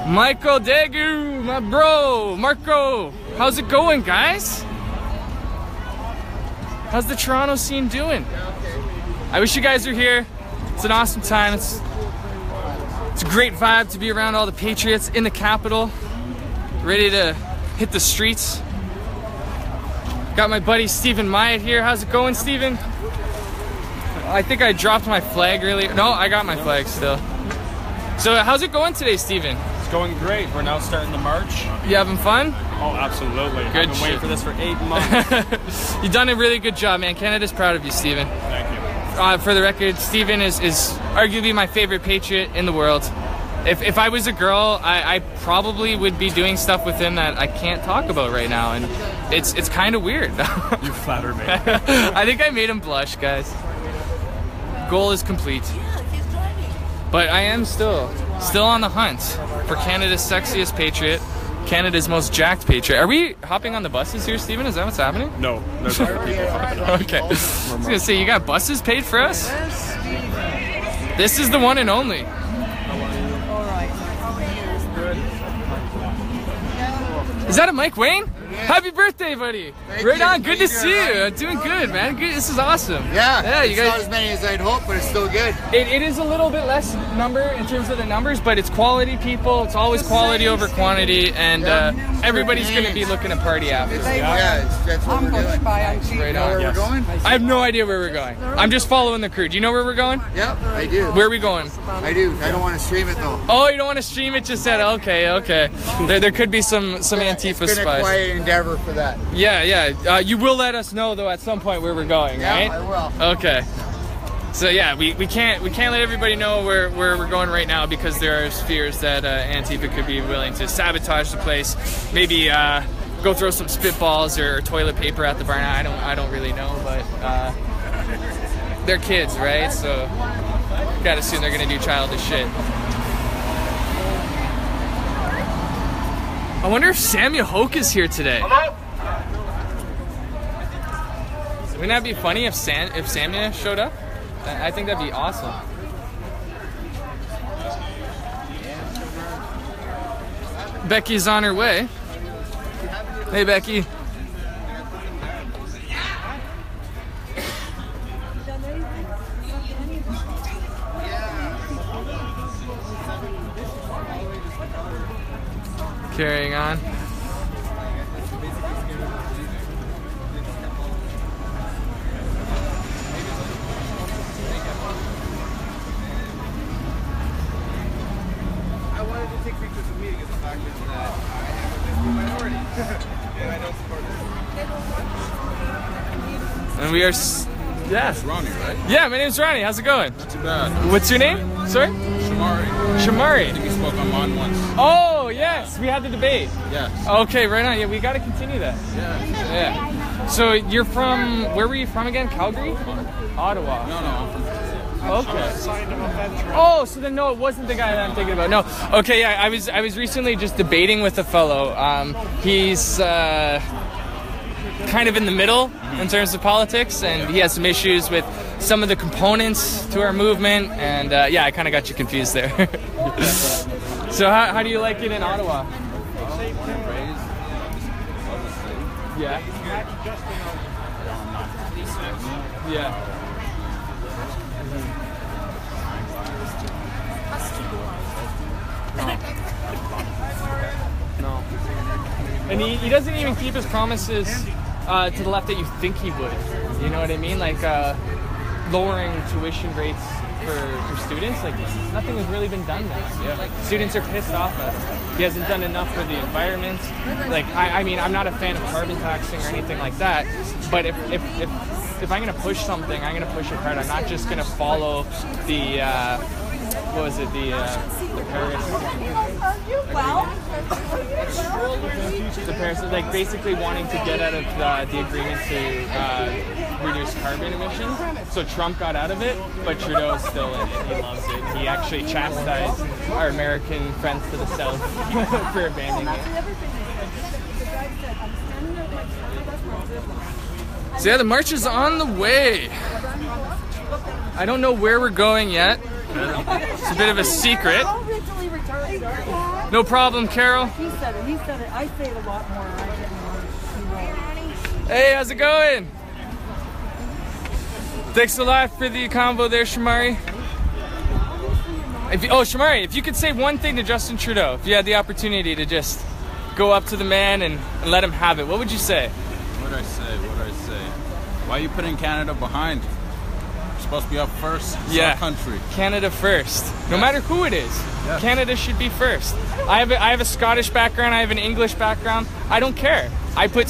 Michael Degu, my bro, Marco, how's it going, guys? How's the Toronto scene doing? I wish you guys were here. It's an awesome time. It's a great vibe to be around all the patriots in the capital, ready to hit the streets. Got my buddy Stephen Myatt here. How's it going, Stephen? I think I dropped my flag earlier. No, I got my flag still. So how's it going today, Stephen? It's going great. We're now starting the march. You having fun? Oh, absolutely. Good I've been waiting for this for 8 months. You've done a really good job, man. Canada's proud of you, Stephen. Thank you. For the record, Stephen is arguably my favorite patriot in the world. If I was a girl, I probably would be doing stuff with him that I can't talk about right now, and it's kind of weird. You flatter me. I think I made him blush, guys. Goal is complete. But I am still on the hunt for Canada's sexiest patriot, Canada's most jacked patriot. Are we hopping on the buses here, Stephen? Is that what's happening? No, there's other people hopping on. Okay. I was gonna say, you got buses paid for us? This is the one and only. Is that a Mike Wayne? Yeah. Happy birthday, buddy! Right on, good to see you. I'm doing good, man. Good. This is awesome. Yeah, you it's guys. Not as many as I'd hoped, but it's still good. It is a little bit less number in terms of the numbers, but it's quality people. It's always quality over quantity, and everybody's going to be looking to party after. Yeah, that's what we're doing. Right on. Where we're going? I have no idea where we're going. I'm just following the crew. Do you know where we're going? Yep, I do. Where are we going? I do. I don't want to stream it though. Oh, you don't want to stream it just yet? Okay. There could be some Antifa It's been a quiet endeavor for that. Yeah. You will let us know though at some point where we're going, right? Yeah, I will. Okay. So yeah, we can't let everybody know where we're going right now because there are fears that Antifa could be willing to sabotage the place. Maybe go throw some spitballs or toilet paper at the barn. I don't really know, but they're kids, right? So gotta assume they're gonna do childish shit. I wonder if Samuel Hoke is here today. Wouldn't that be funny if Samuel showed up? I think that'd be awesome. Becky's on her way. Hey, Becky. Carrying on. And we are, yeah. It's Ronny, right? Yeah, my name's Ronny. How's it going? Not too bad. What's your name? Sorry? Shamari. Shamari. I think we spoke online once. Oh, yes. We had the debate. Yes. Okay, right on. Yeah, we got to continue that. Yeah. Yeah. So you're from, where were you from again? Calgary? Ottawa. No, I'm from... Okay. Oh, so then no, it wasn't the guy that I'm thinking about. No. Okay, yeah, I was recently just debating with a fellow. He's kind of in the middle in terms of politics, and he has some issues with some of the components to our movement, and yeah, I kind of got you confused there. So how do you like it in Ottawa? Yeah. Yeah. No. And he doesn't even keep his promises to the left that you think he would. You know what I mean? Like lowering tuition rates for students. Like nothing has really been done now. Yeah. Like students are pissed off at him. He hasn't done enough for the environment. Like I mean, I'm not a fan of carbon taxing or anything like that. But if I'm gonna push something, I'm gonna push it hard. I'm not just gonna follow the what was it? The Paris. The Paris, like basically wanting to get out of the agreement to reduce carbon emissions. So Trump got out of it, but Trudeau is still in it. He loves it. He actually chastised our American friends to the south for abandoning it. So yeah, the march is on the way. I don't know where we're going yet. It's a bit of a secret. No problem, Carol. He said it. I say it a lot more. Hey, how's it going? Thanks a lot for the convo there, Shamari. Shamari, if you could say one thing to Justin Trudeau, if you had the opportunity to just go up to the man and let him have it, what would you say? What would I say? Why are you putting Canada behind? Supposed to be up first. It's our country. Canada first. No matter who it is, Canada should be first. I have a Scottish background. I have an English background. I don't care. I put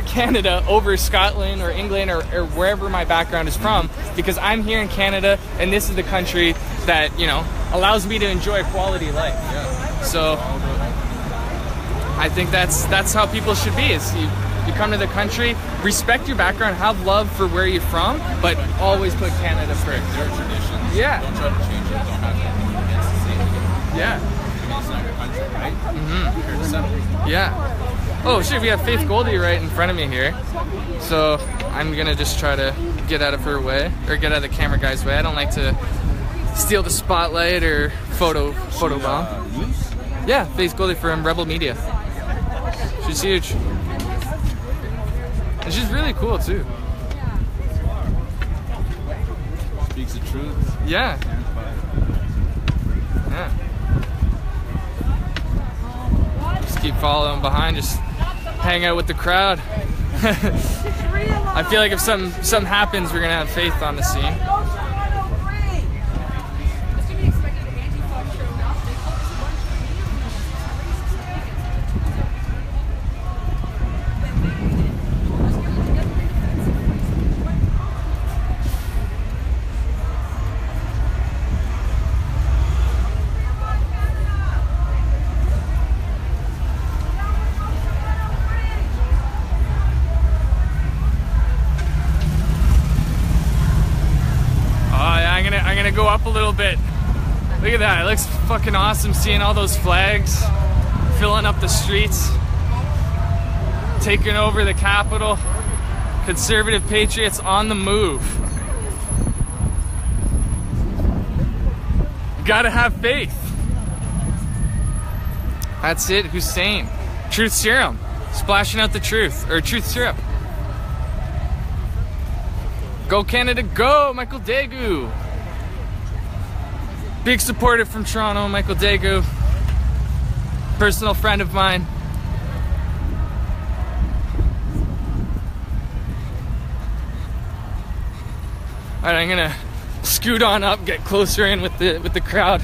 Canada over Scotland or England or wherever my background is from because I'm here in Canada and this is the country that allows me to enjoy a quality life. Yeah. So I think that's how people should be. Is you come to the country, respect your background, have love for where you're from, but always put Canada first. Their traditions. Yeah. Don't try to change it. Don't have to against the same thing. Yeah. It's not your country, right? Mm-hmm. Yeah. Oh shit, we have Faith Goldie right in front of me here. So I'm gonna just try to get out of her way, or get out of the camera guy's way. I don't like to steal the spotlight or photo bomb. Yeah, Faith Goldie from Rebel Media. She's huge. And she's really cool too. Speaks the truth. Yeah. Yeah. Just keep following behind, just hang out with the crowd. I feel like if something happens, we're gonna have Faith on the scene. gonna go up a little bit. Look at that, it looks fucking awesome seeing all those flags filling up the streets, taking over the capital. Conservative patriots on the move. You gotta have faith. That's it, Hussein. Truth serum, splashing out the truth, or truth syrup. Go Canada, go, Michael Dagu. Big supporter from Toronto, Michael Dagu. Personal friend of mine. All right, I'm gonna scoot on up, get closer in with the crowd.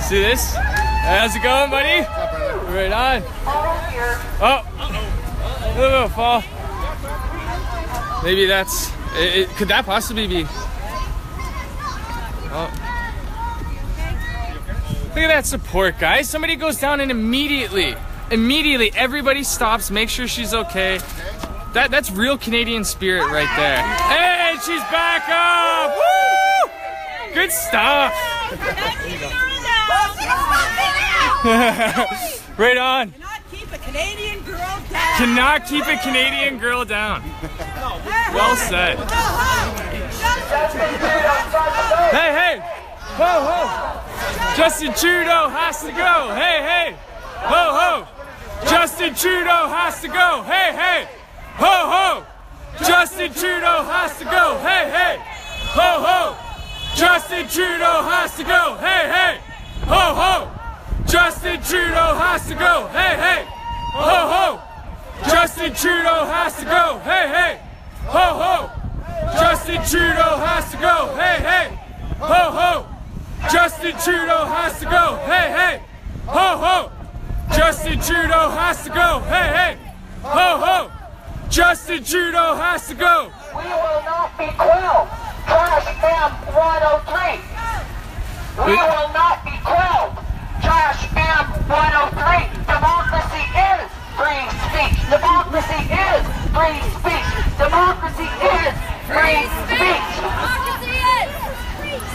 See this? How's it going, buddy? Right on. Oh, little fall. Maybe that's. Could that possibly be? Oh. Look at that support, guys. Somebody goes down and immediately everybody stops, make sure she's okay. That's real Canadian spirit right there. Hey, she's back up! Woo! Good stuff. Right on. Cannot keep a Canadian girl down. Cannot keep a Canadian girl down. Well said. Hey, hey. Ho, ho. Justin Trudeau has to go. Hey, hey. Ho, ho. Justin Trudeau has to go. Hey, hey. Ho, ho. Justin Trudeau has to go. Hey, hey. Ho, ho. Justin Trudeau has to go. Hey, hey. Ho, ho. Justin Trudeau has to go. Hey, hey. Ho, ho. Justin Trudeau has to go. Hey, hey. Ho, ho. Justin Trudeau has to go. Hey, hey. Ho, ho. Justin Trudeau has to go. Hey, hey. Ho, ho. Justin Trudeau has to go. Hey, hey. Ho, ho. Justin Trudeau has to go. We will not be quelled. Trash M103. We will not be quelled. Trash M103. Democracy is free speech. Democracy is free speech. Democracy is free speech.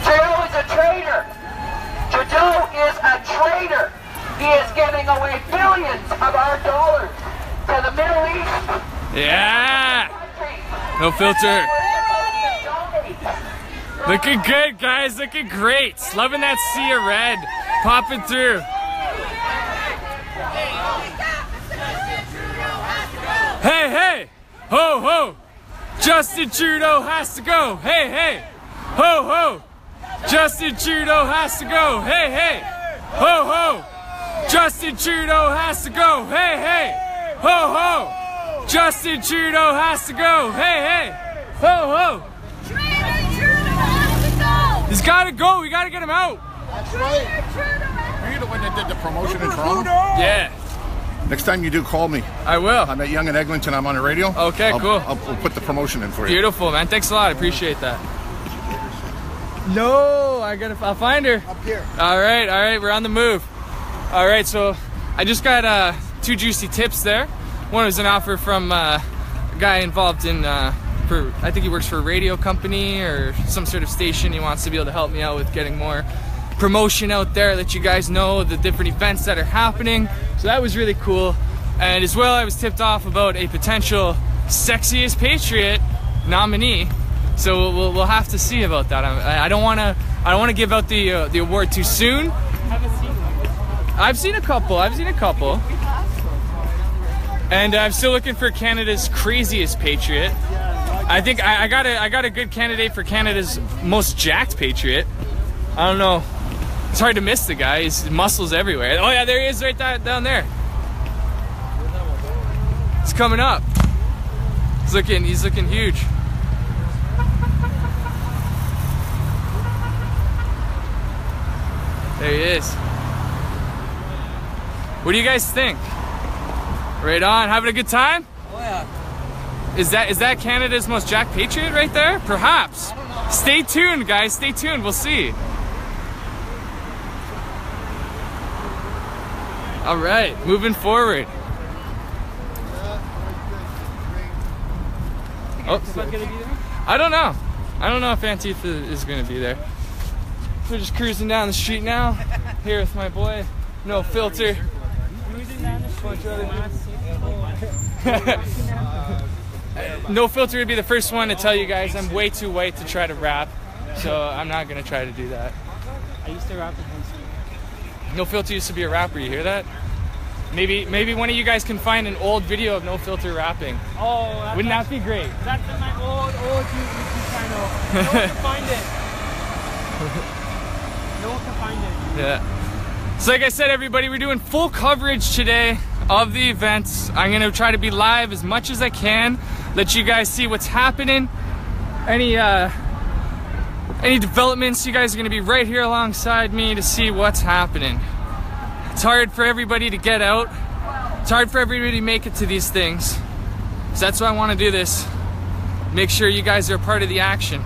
Trudeau is a traitor. Trudeau is a traitor. He is giving away billions of our dollars to the Middle East. Yeah. No filter. Looking good, guys. Looking great. Loving that sea of red. Popping through. Hey, hey. Ho, ho. Justin Trudeau has to go. Hey, hey. Ho, ho. Justin Trudeau has to go. Hey, hey. Ho, ho. Justin Trudeau has to go. Hey, hey. Ho, ho. Justin Trudeau has to go. Hey, hey. Ho, ho. He's got to go. We got to get him out. That's right. Are you the one that did the promotion in Toronto? Yeah. Next time you do, call me. I will. I'm at Yonge and Eglinton. I'm on the radio. Okay, cool. I'll put the promotion in for you. Beautiful, man. Thanks a lot. I appreciate that. No, I'll find her. Up here. All right. We're on the move. All right, so I just got 2 juicy tips there. One was an offer from a guy involved in, I think he works for a radio company or some sort of station. He wants to be able to help me out with getting more promotion out there, let you guys know the different events that are happening. So that was really cool. And as well, I was tipped off about a potential sexiest patriot nominee. So we'll have to see about that. I don't want to give out the award too soon. I've seen a couple. And I'm still looking for Canada's craziest patriot. I think I got a good candidate for Canada's most jacked patriot. I don't know. It's hard to miss the guy. His muscles everywhere. Oh yeah, there he is right down there. He's coming up. He's looking huge. There he is. What do you guys think? Right on, having a good time? Oh yeah. Is that Canada's most jacked patriot right there? Perhaps. Stay tuned, guys. Stay tuned. We'll see. All right, moving forward. Oh, I don't know. I don't know if Antifa is going to be there. We're just cruising down the street now. Here with my boy, No Filter. No Filter would be the first one to tell you guys I'm way too white to try to rap, so I'm not gonna try to do that. I used to rap in high school. No Filter used to be a rapper. You hear that? Maybe one of you guys can find an old video of No Filter rapping. Oh, wouldn't that be great? That's in my old YouTube channel. No one can find it. No one can find it. Yeah. So like I said, everybody, we're doing full coverage today of the events. I'm gonna try to be live as much as I can, let you guys see what's happening. Any developments, you guys are gonna be right here alongside me to see what's happening. It's hard for everybody to get out. It's hard for everybody to make it to these things. So that's why I want to do this. Make sure you guys are a part of the action.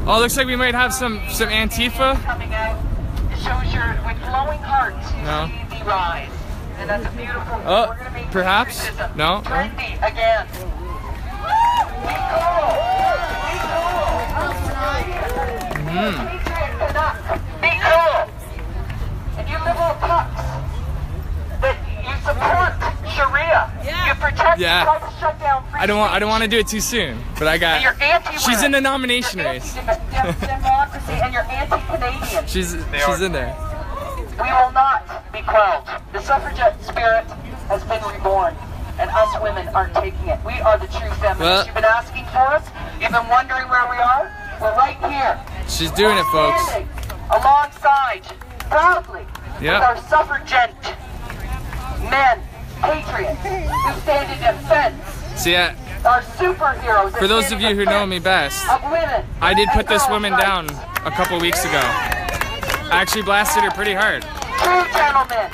Oh, looks like we might have some Antifa. Coming out. It shows your with glowing hearts. You No. see the rise, and that's a beautiful. Oh, We're gonna make perhaps. patriotism No. trendy again. Be cool. Be cool. Patriot Canuck. Be cool. And you liberal pucks that you support Sharia. Yeah. You protect. Yeah. You try to shut down free I don't want to do it too soon, but I got. You're anti-women. She's in the nomination race. Democracy, and you're anti-Canadian. She's in there. We will not be quelled. The suffragette spirit has been reborn, and us women aren't taking it. We are the true feminists. Well, You've been asking for us. You've been wondering where we are. We're right here. She's doing it, folks. Standing alongside, proudly, Yeah. with our suffragette men, patriots, who stand in defense. See, Our superheroes. for those of you who know me best, I did put this woman down a couple weeks ago. I actually blasted her pretty hard. True gentlemen,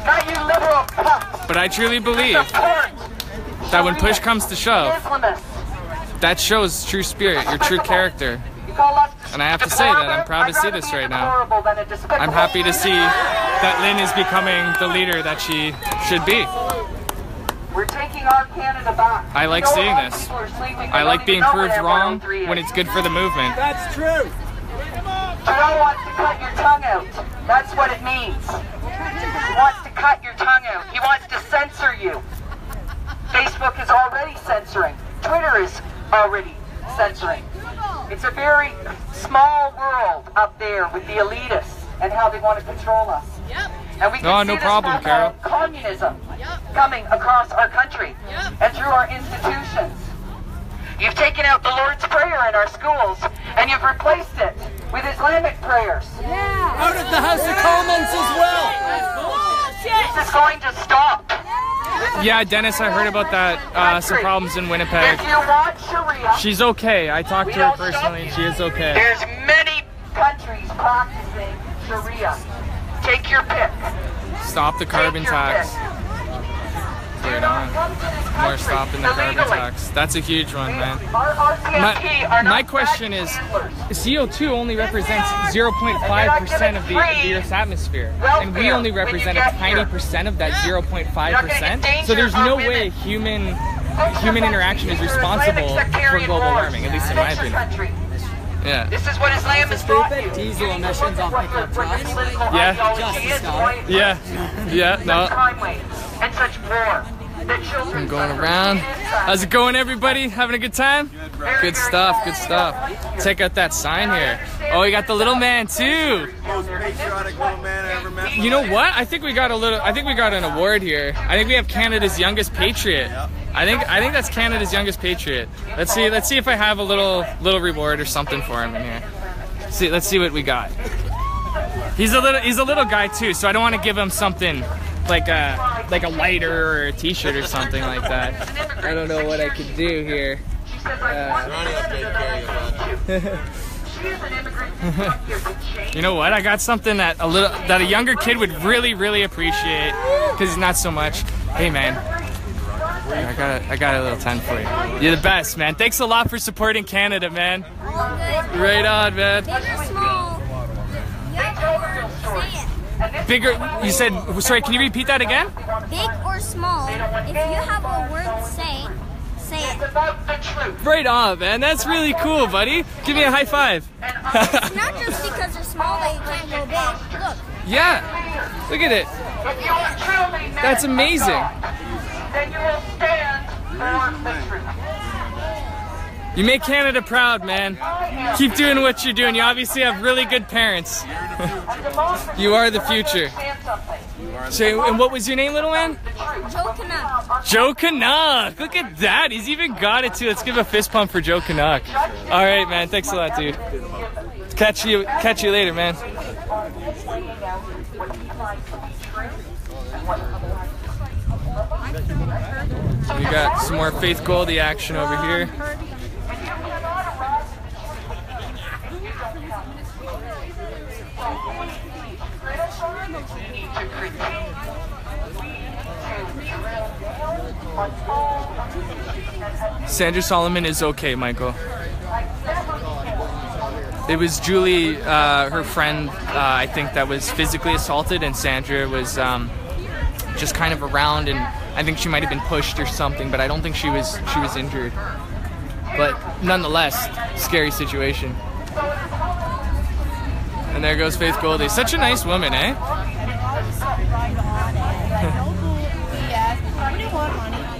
not you liberal pucks. But I truly believe that when push comes to shove, that shows true spirit, your true character. And I have to say that I'm proud to see this right now. I'm happy to see that Lynn is becoming the leader that she should be. We're taking our Canada back. I like seeing this. I like being proved wrong when it's good for the movement. That's true. Trudeau wants to cut your tongue out. That's what it means. He wants to cut your tongue out. He wants to censor you. Facebook is already censoring. Twitter is already censoring. It's a very small world up there with the elitists and how they want to control us. Yep. And we can see no this problem, Carol. communism coming across our country and through our institutions. You've taken out the Lord's Prayer in our schools and you've replaced it with Islamic prayers. Yeah. Out of the House of Commons as well. This is going to stop. Yeah, Dennis, I heard about that, some problems in Winnipeg. If you want Sharia, She's okay. I talked to her personally and she is okay. there's many countries practicing Sharia. Take your pick. Stop the carbon tax. Right on. More stopping the carbon tax. That's a huge one, man. My question is, CO2 only represents 0.5% of the Earth's atmosphere, and we only represent a tiny percent of that 0.5%. So there's no way human interaction is responsible for global warming, at least in my opinion. Yeah. This is what Islam is brought you. Diesel emissions off pickup trucks. Yeah, no. And such war. I'm going around. How's it going, everybody? Having a good time? Good stuff, good stuff. Check out that sign here. Oh, we got the little man too. You know what? I think we got an award here. I think we have Canada's youngest patriot. I think that's Canada's youngest patriot. Let's see if I have a little reward or something for him in here. Let's see what we got. He's a little guy too, so I don't want to give him something like a lighter or a t-shirt or something like that. I don't know what I could do here. You know what? I got something that a younger kid would really appreciate, because he's not so much. Hey man, I got a little 10 for you. You're the best, man. Thanks a lot for supporting Canada, man. Right on, man. Bigger, you said, sorry, can you repeat that again? Big or small, if you have a word to say it. Right on, man. That's really cool, buddy. Give me a high five. It's not just because they're small that you can't go big. Look. Yeah. Look at it. That's amazing. Then you will stand for the truth. You make Canada proud, man. Keep doing what you're doing. You obviously have really good parents. You are the future. So, and what was your name, little man? Joe Canuck. Joe Canuck. Look at that. He's even got it too. Let's give a fist pump for Joe Canuck. All right, man. Thanks a lot, dude. Catch you later, man. We got some more Faith Goldie action over here. Sandra Solomon is okay, Michael. It was Julie, her friend, I think, that was physically assaulted, and Sandra was just kind of around, and I think she might have been pushed or something, but I don't think she was injured. But nonetheless, scary situation. And there goes Faith Goldie. Such a nice woman, eh?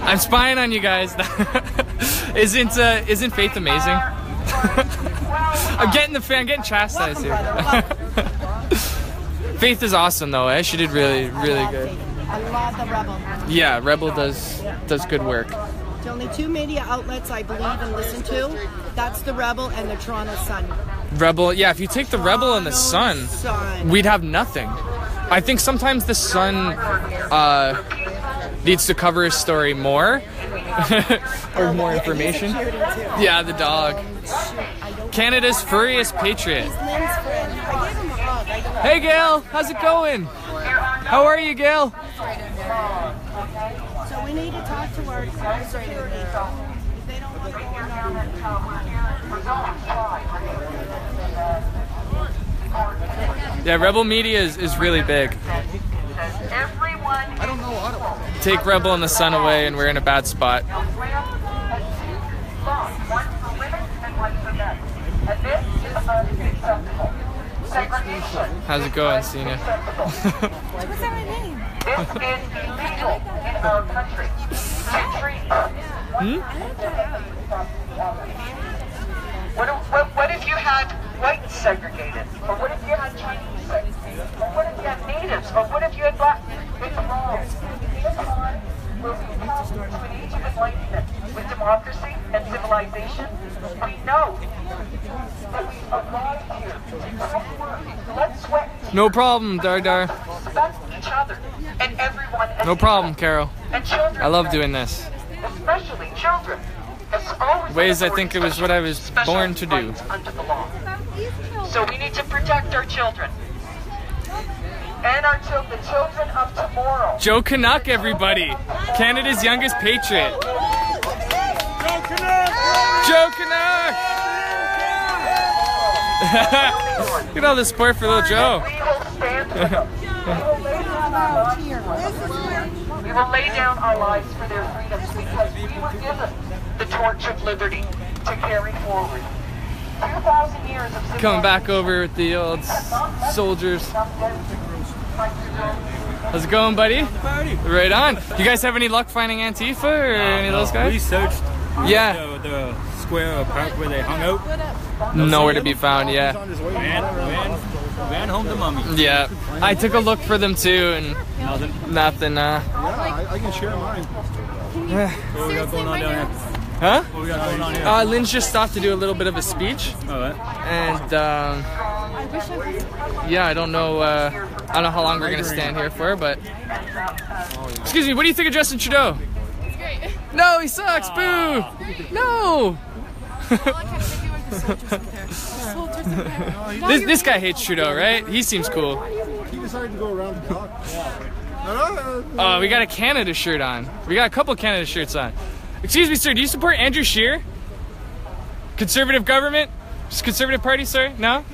I'm spying on you guys. Isn't Faith amazing? I'm getting chastised here. Faith is awesome though, eh? She did really good. I love the Rebel. Yeah, Rebel does good work. The only two media outlets I believe and listen to, that's the Rebel and the Toronto Sun. Rebel, yeah, if you take the Rebel and the Sun, we'd have nothing. I think sometimes the Sun needs to cover a story more. Or more information. Yeah, the dog. Canada's furriest patriot. Hey Gail, how's it going? How are you, Gail? So we need to talk to our security. If they don't want to go Yeah, Rebel Media is really big. I don't know Ottawa. Take Rebel and the Sun away and we're in a bad spot. How's it going, Cena? What's that name? This is illegal in our country. What if you had whites segregated? Or what if you had Chinese segregated? Or what if you had natives? Or what if you had black? It's wrong. This time will become to an age of enlightenment with democracy and civilization. We know that we arrived here to work, blood, sweat. No problem, Dar. Respect each other and everyone. No problem, Carol. And children. I love doing this. Especially children. Ways I think it was what I was born to do. Under the law. So we need to protect our children. And the children of tomorrow. Joe Canuck, everybody. Canada's youngest patriot. Joe Canuck! Look at all the support for little Joe. We will lay down our lives for their freedoms because we were given the torch of liberty to carry forward. 2,000 years of Coming back over with the old soldiers. How's it going, buddy? Right on. You guys have any luck finding Antifa or any of those guys? We searched the square park where they hung out. Nowhere to be found, yeah. Ran home to mommy. Yeah. I took a look for them too and nothing. Yeah, I can share mine. What we got going on down here? Huh? What we got going on here? Lynn's just stopped to do a little bit of a speech. Alright. And wish I was. Yeah, I don't know how long we're gonna stand here for, but excuse me, what do you think of Justin Trudeau? He's great. No, he sucks. Boo! No. This guy hates Trudeau, right? He seems cool. He decided to go around the block. Oh, we got a Canada shirt on. We got a couple Canada shirts on. Excuse me, sir, do you support Andrew Scheer? Conservative government? Just Conservative Party, sorry? No?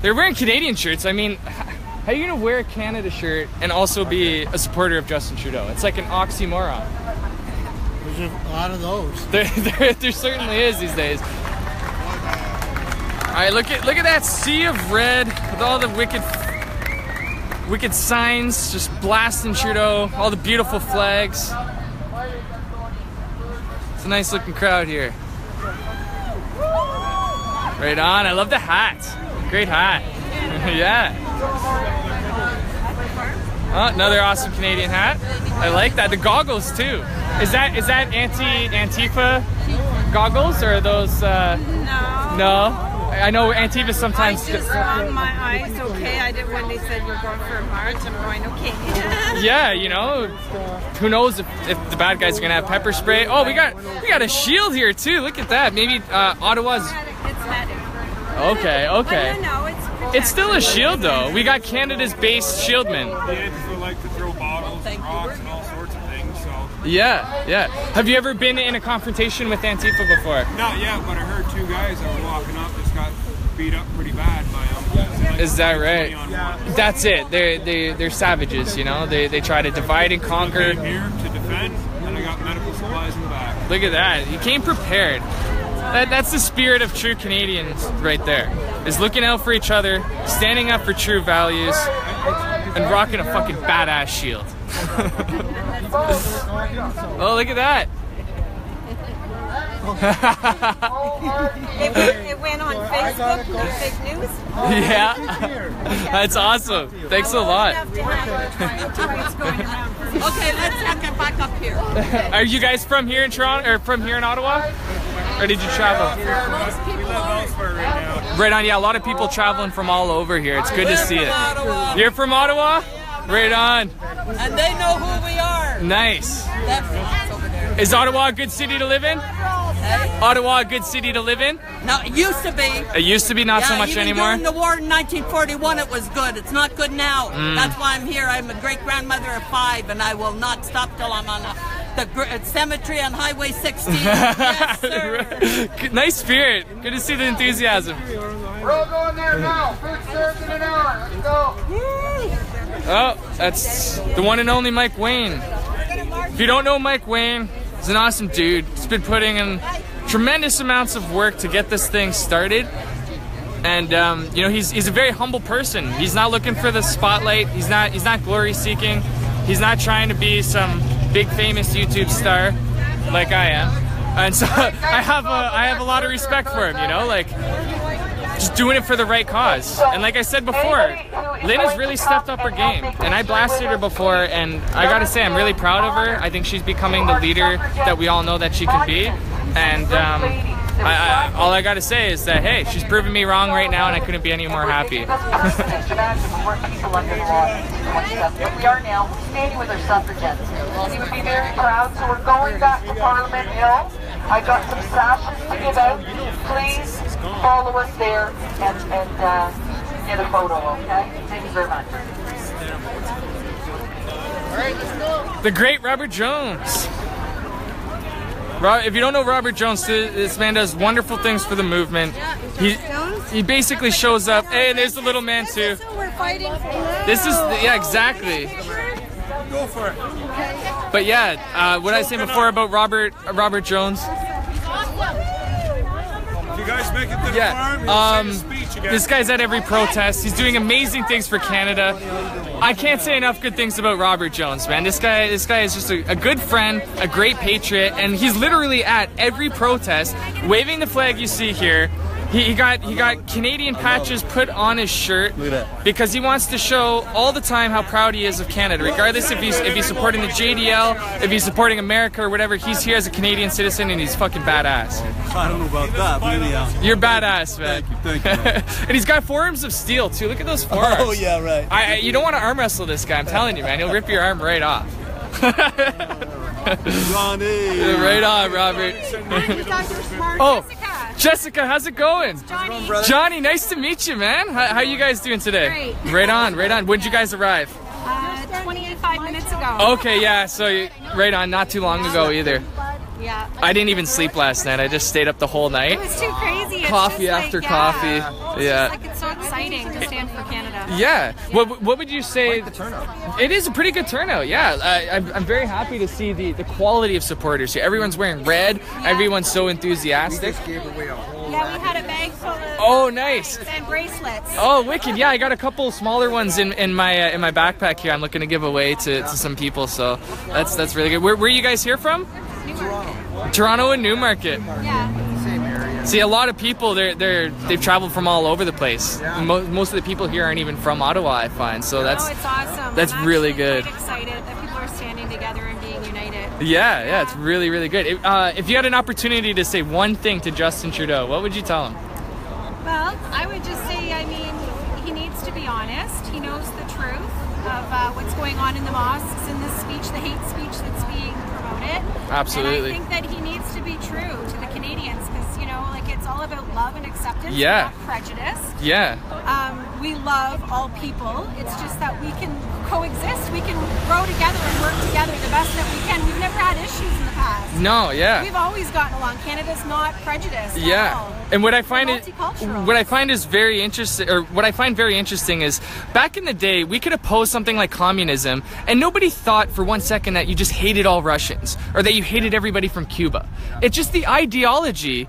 They're wearing Canadian shirts. I mean, how are you gonna wear a Canada shirt and also be a supporter of Justin Trudeau? It's like an oxymoron. There's a lot of those. There certainly is these days. All right, look at that sea of red with all the wicked signs just blasting Trudeau, all the beautiful flags. It's a nice looking crowd here. Right on. I love the hat. Great hat. Yeah. Oh, another awesome Canadian hat. I like that. The goggles too. Is that Antifa goggles, or are those? No. I know Antifa sometimes. I just on my eyes. Okay, I did when they said we're going for a march. I'm going okay. Yeah, you know, who knows if the bad guys are gonna have pepper spray. Oh, we got a shield here too. Look at that. Maybe Ottawa's. It's headed. Okay. But no, It's still a shield though. We got Canada's based shieldmen. Yeah, they like to throw bottles and rocks and all sorts of things. So. Yeah. Have you ever been in a confrontation with Antifa before? Not yet, but I heard two guys that were walking up just got beat up pretty bad by them. Like Is that right? That's it. They're savages, you know. They try to divide and conquer. I came here to defend, and I got medical supplies in the back. Look at that. You came prepared. That's the spirit of true Canadians right there. Is looking out for each other, standing up for true values, and rocking a fucking badass shield. Oh, look at that. It went on Facebook, big news. Yeah. That's awesome. Thanks a lot. Okay, let's get back up here. Are you guys from here in Toronto, or from here in Ottawa? Or did you travel? Right on, yeah, a lot of people traveling from all over here. It's good to see it. You're from Ottawa? Right on. And they know who we are. Nice. That's over there. Is Ottawa a good city to live in? Hey? Ottawa a good city to live in? No, it used to be. It used to be, not so much even anymore? During the war in 1941, it was good. It's not good now. That's why I'm here. I'm a great-grandmother of 5, and I will not stop till I'm on the cemetery on Highway 16. Yes, sir. Nice spirit. Good to see the enthusiasm. We're all going there now. Food served in an hour. Let's go. Oh, that's the one and only Mike Wayne. If you don't know Mike Wayne, he's an awesome dude. He's been putting in tremendous amounts of work to get this thing started. And you know, he's a very humble person. He's not looking for the spotlight. He's not glory seeking. He's not trying to be some big famous YouTube star like I am. And so I have a lot of respect for him, you know, like just doing it for the right cause. And like I said before, Lynn has really stepped up her game, and I blasted her before, and I gotta say I'm really proud of her. I think she's becoming the leader that we all know that she can be. And all I gotta say is that, hey, she's proving me wrong right now, and I couldn't be any more happy. We are now standing with our suffragettes. We would be very proud, so we're going back to Parliament Hill. I got some sashes to give out. Please follow us there and get a photo, okay? Thank you very much. All right, let's go. The great Robert Jones. If you don't know Robert Jones, this man does wonderful things for the movement. He basically shows up. Hey, and there's the little man too. We're fighting for This is, yeah, exactly. Go for it. But yeah, what I was saying before about Robert Jones. If you guys make it to the farm, you'll say a speech again. This guy's at every protest. He's doing amazing things for Canada. I can't say enough good things about Robert Jones, man. This guy is just a good friend, a great patriot, and he's literally at every protest, waving the flag you see here. He got Canadian patches put on his shirt because he wants to show all the time how proud he is of Canada, regardless if he's supporting the JDL, if he's supporting America or whatever. He's here as a Canadian citizen and he's fucking badass. I don't know about that, but anyhow. You're badass, man. Thank you. And he's got forearms of steel too. Look at those forearms. Oh yeah, right. You don't want to arm wrestle this guy. I'm telling you, man. He'll rip your arm right off. Ronny. Right on, Robert. Oh, Jessica, how's it going? Johnny. Johnny, nice to meet you, man. How you guys doing today? Great. Right on, right on. When did you guys arrive? 25 minutes ago. Okay, yeah, so right on, not too long ago either. Yeah. I didn't even sleep last night. I just stayed up the whole night. It was too crazy. It's Coffee just after like, coffee. Yeah. It's like it's so exciting to stand for Canada. Yeah. What would you say? The turnout. It is a pretty good turnout. Yeah. I'm very happy to see the quality of supporters here. Everyone's wearing red. Yeah. Everyone's so enthusiastic. Yeah, we had a bag full of nice. And bracelets. Oh, wicked. Yeah, I got a couple smaller ones in my backpack here. I'm looking to give away to some people. So that's really good. Where are you guys here from? Toronto and Newmarket. Yeah. Same area. See, a lot of people they've traveled from all over the place. Yeah. Most of the people here aren't even from Ottawa, I find. So that's it's awesome. That's really good. I'm excited that people are standing together and being united. Yeah, it's really, really good. If you had an opportunity to say one thing to Justin Trudeau, what would you tell him? Well, I would just say, I mean, he needs to be honest. He knows the truth of what's going on in the mosques, in this speech, the hate speech that's being promoted. Absolutely. And I think that he needs to be true to the Canadians because, you know, like it's all about love and acceptance, yeah. not prejudice. Yeah. We love all people. It's just that we can coexist. We can grow together and work together the best that we can. We've never had issues in the past. No, yeah. We've always gotten along. Canada's not prejudiced. Yeah. At all. And what I find very interesting is back in the day we could oppose something like communism and nobody thought for one second that you just hated all Russians or that you hated everybody from Cuba. It's just the ideology.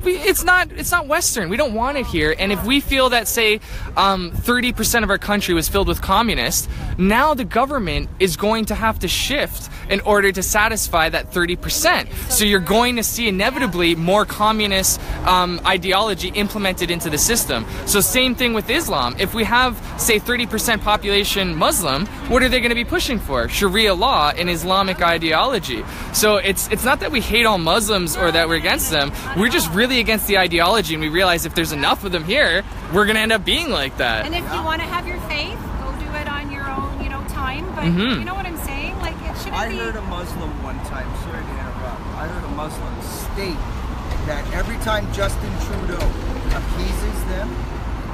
It's not Western. We don't want it here. And if we feel that, say, 30% of our country was filled with communists, now the government is going to have to shift in order to satisfy that 30%. So you're going to see inevitably more communist ideology implemented into the system. So same thing with Islam. If we have, say, 30% population Muslim, what are they going to be pushing for? Sharia law and Islamic ideology. So it's not that we hate all Muslims or that we're against them. We're just really against the ideology, and we realize if there's enough of them here, we're gonna end up being like that. And if you want to have your faith, go do it on your own, time. But you know what I'm saying? Like it shouldn't be. I heard a Muslim one time. Sorry to interrupt. I heard a Muslim state that every time Justin Trudeau appeases them,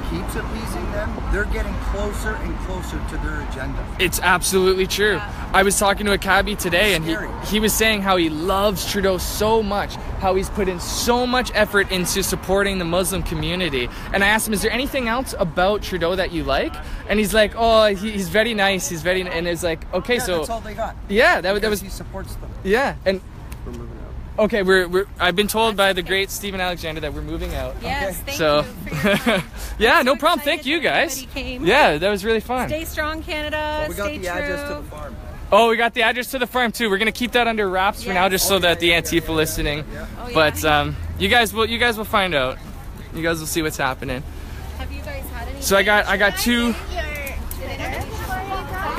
keeps appeasing them, they're getting closer and closer to their agenda. It's absolutely true. Yeah. I was talking to a cabbie today and he was saying how he loves Trudeau so much, how he's put in so much effort into supporting the Muslim community. And I asked him, is there anything else about Trudeau that you like? And he's like, oh, he's very nice, and it's like, okay, so that's all they got. Yeah, that was he supports them. Yeah, and we're moving out. Okay, I've been told by the great Stephen Alexander that we're moving out. Yes, thank you for your time. Yeah, no problem. Thank you guys. Yeah, that was really fun. Stay strong, Canada. We got Stay the true. address to the farm. Oh, we got the address to the farm too. We're gonna keep that under wraps for now, just so that the Antifa listening. Yeah. But you guys will find out. You guys will see what's happening. Have you guys had any? So I got two.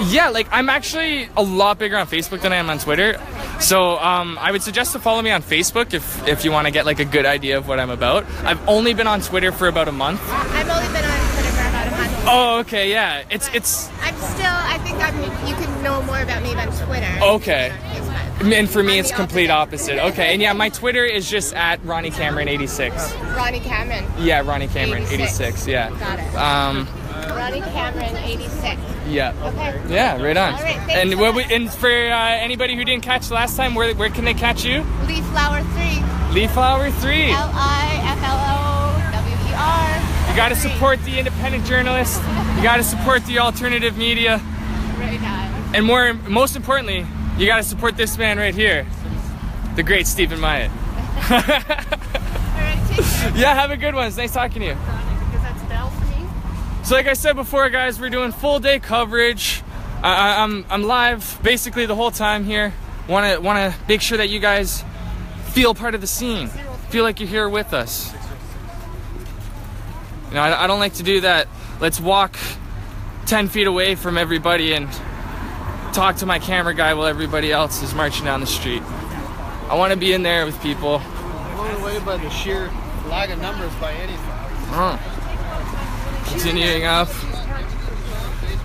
Yeah, like I'm actually a lot bigger on Facebook than I am on Twitter. So I would suggest to follow me on Facebook if you want to get like a good idea of what I'm about. I've only been on Twitter for about a month. I've only been on Twitter for about a month. Oh, okay, yeah. It's. I think you can know more about me than Twitter. Okay. And for me, it's complete opposite. Okay, and yeah, my Twitter is just at Ronny Cameron 86. Ronny Cameron. Yeah, Ronny Cameron 86. Yeah. Got it. Ronny Cameron 86. Yeah. Okay. Yeah, right on. All right, and for anybody who didn't catch last time, where can they catch you? Leaflower 3. Leaflower 3. LIFLOWER. You got to support the independent journalists. You got to support the alternative media. Right on. And most importantly, you got to support this man right here, the great Stephen Myatt. All right, take care. Yeah, have a good one. It's nice talking to you. So like I said before, guys, we're doing full day coverage. I'm live basically the whole time here. Wanna make sure that you guys feel part of the scene. Feel like you're here with us. You know, I don't like to do that. Let's walk 10 feet away from everybody and talk to my camera guy while everybody else is marching down the street. I want to be in there with people. Blown away by the sheer lack of numbers by anything. Continuing up.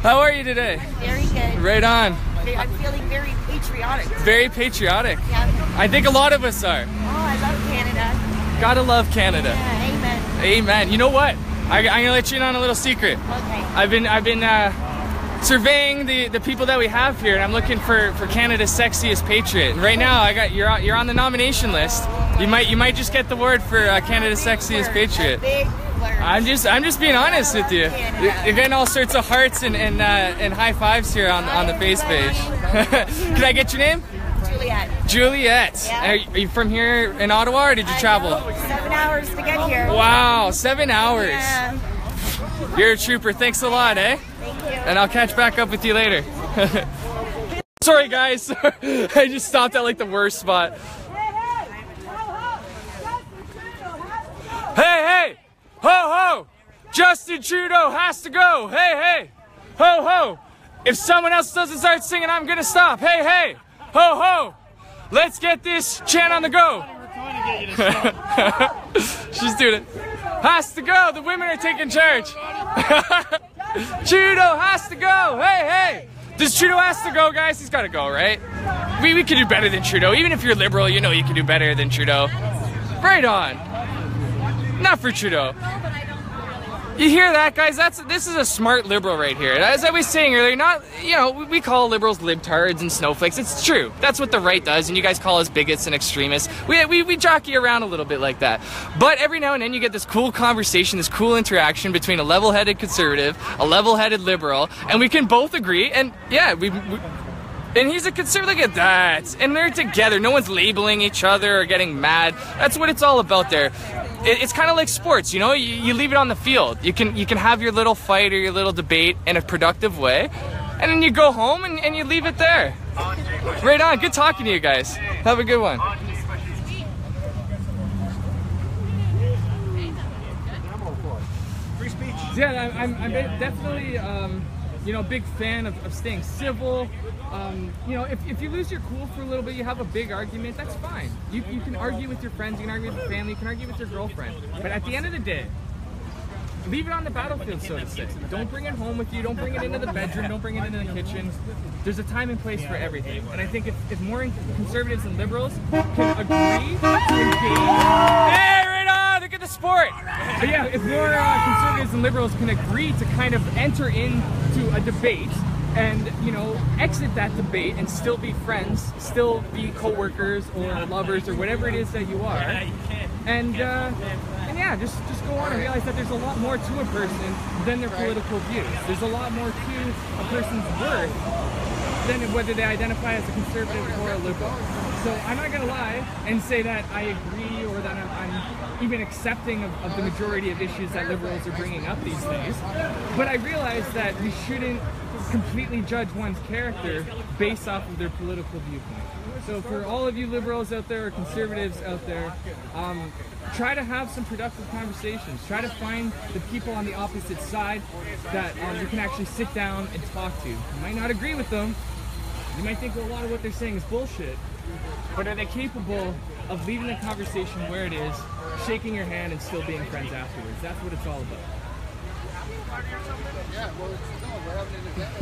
How are you today? Very good. Right on. I'm feeling very patriotic. Very patriotic. Yeah. I think a lot of us are. Oh, I love Canada. Gotta love Canada. Yeah, amen. Amen. You know what? I'm gonna let you in on a little secret. Okay. I've been surveying the people that we have here, and I'm looking for Canada's sexiest patriot. And right now, you're on the nomination list. You might just get the award for Canada's sexiest patriot. I'm just being honest with you. You're getting all sorts of hearts and high fives here on the face page. Can I get your name? Juliet. Juliet. Yeah. Are you from here in Ottawa, or did you travel? 7 hours to get here. Wow, 7 hours. Yeah. You're a trooper. Thanks a lot, eh? Thank you. And I'll catch back up with you later. Sorry, guys. I just stopped at like the worst spot. Hey! Ho ho! Justin Trudeau has to go! Hey! Ho ho! If someone else doesn't start singing, I'm gonna stop! Hey! Ho ho! Let's get this chant on the go! She's doing it. Has to go! The women are taking charge! Trudeau has to go! Hey! Does Trudeau has to go, guys? He's gotta go, right? We can do better than Trudeau. Even if you're liberal, you know you can do better than Trudeau. Right on. Not for Trudeau. You hear that, guys? This is a smart liberal right here. As I was saying earlier, we call liberals libtards and snowflakes. It's true. That's what the right does, and you guys call us bigots and extremists. We jockey around a little bit like that. But every now and then you get this cool conversation, this cool interaction between a level-headed conservative, a level-headed liberal, and we can both agree, and yeah, and he's a conservative. Look at that. And they're together. No one's labeling each other or getting mad. That's what it's all about there. It's kind of like sports, you know? You leave it on the field. You can have your little fight or your little debate in a productive way, and then you go home and you leave it there. Right on. Good talking to you guys. Have a good one. Free speech. Yeah, I'm definitely big fan of staying civil. If you lose your cool for a little bit, you have a big argument, that's fine. You can argue with your friends, you can argue with your family, you can argue with your girlfriend. But at the end of the day, leave it on the battlefield, so to say. Don't bring it home with you, don't bring it into the bedroom, don't bring it into the kitchen. There's a time and place for everything. And I think if more conservatives and liberals can agree to engage... Hey, right on! Look at the sport! But yeah, if more conservatives and liberals can agree to kind of enter into a debate and, exit that debate and still be friends, still be co-workers or lovers or whatever it is that you are. And yeah, just go on and realize that there's a lot more to a person than their political views. There's a lot more to a person's worth than whether they identify as a conservative or a liberal. So I'm not gonna lie and say that I agree or that I'm even accepting of the majority of issues that liberals are bringing up these days. But I realize that we shouldn't completely judge one's character based off of their political viewpoint. So for all of you liberals out there or conservatives out there, try to have some productive conversations. Try to find the people on the opposite side that you can actually sit down and talk to. You might not agree with them. You might think a lot of what they're saying is bullshit, but are they capable of leaving the conversation where it is, shaking your hand and still being friends afterwards? That's what it's all about. Yeah, well, we're having an event.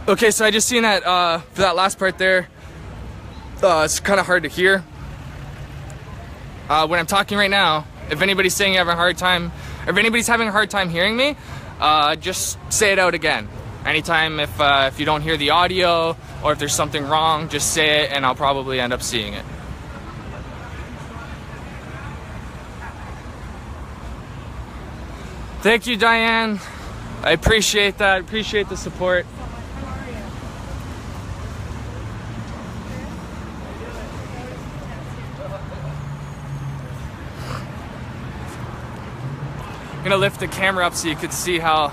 Okay, so I just seen that for that last part there. It's kind of hard to hear. When I'm talking right now, if anybody's saying you have a hard time, or if anybody's having a hard time hearing me, just say it out again. Anytime if you don't hear the audio or if there's something wrong, just say it and I'll probably end up seeing it. Thank you, Diane. I appreciate that. Appreciate the support. I'm gonna lift the camera up so you could see how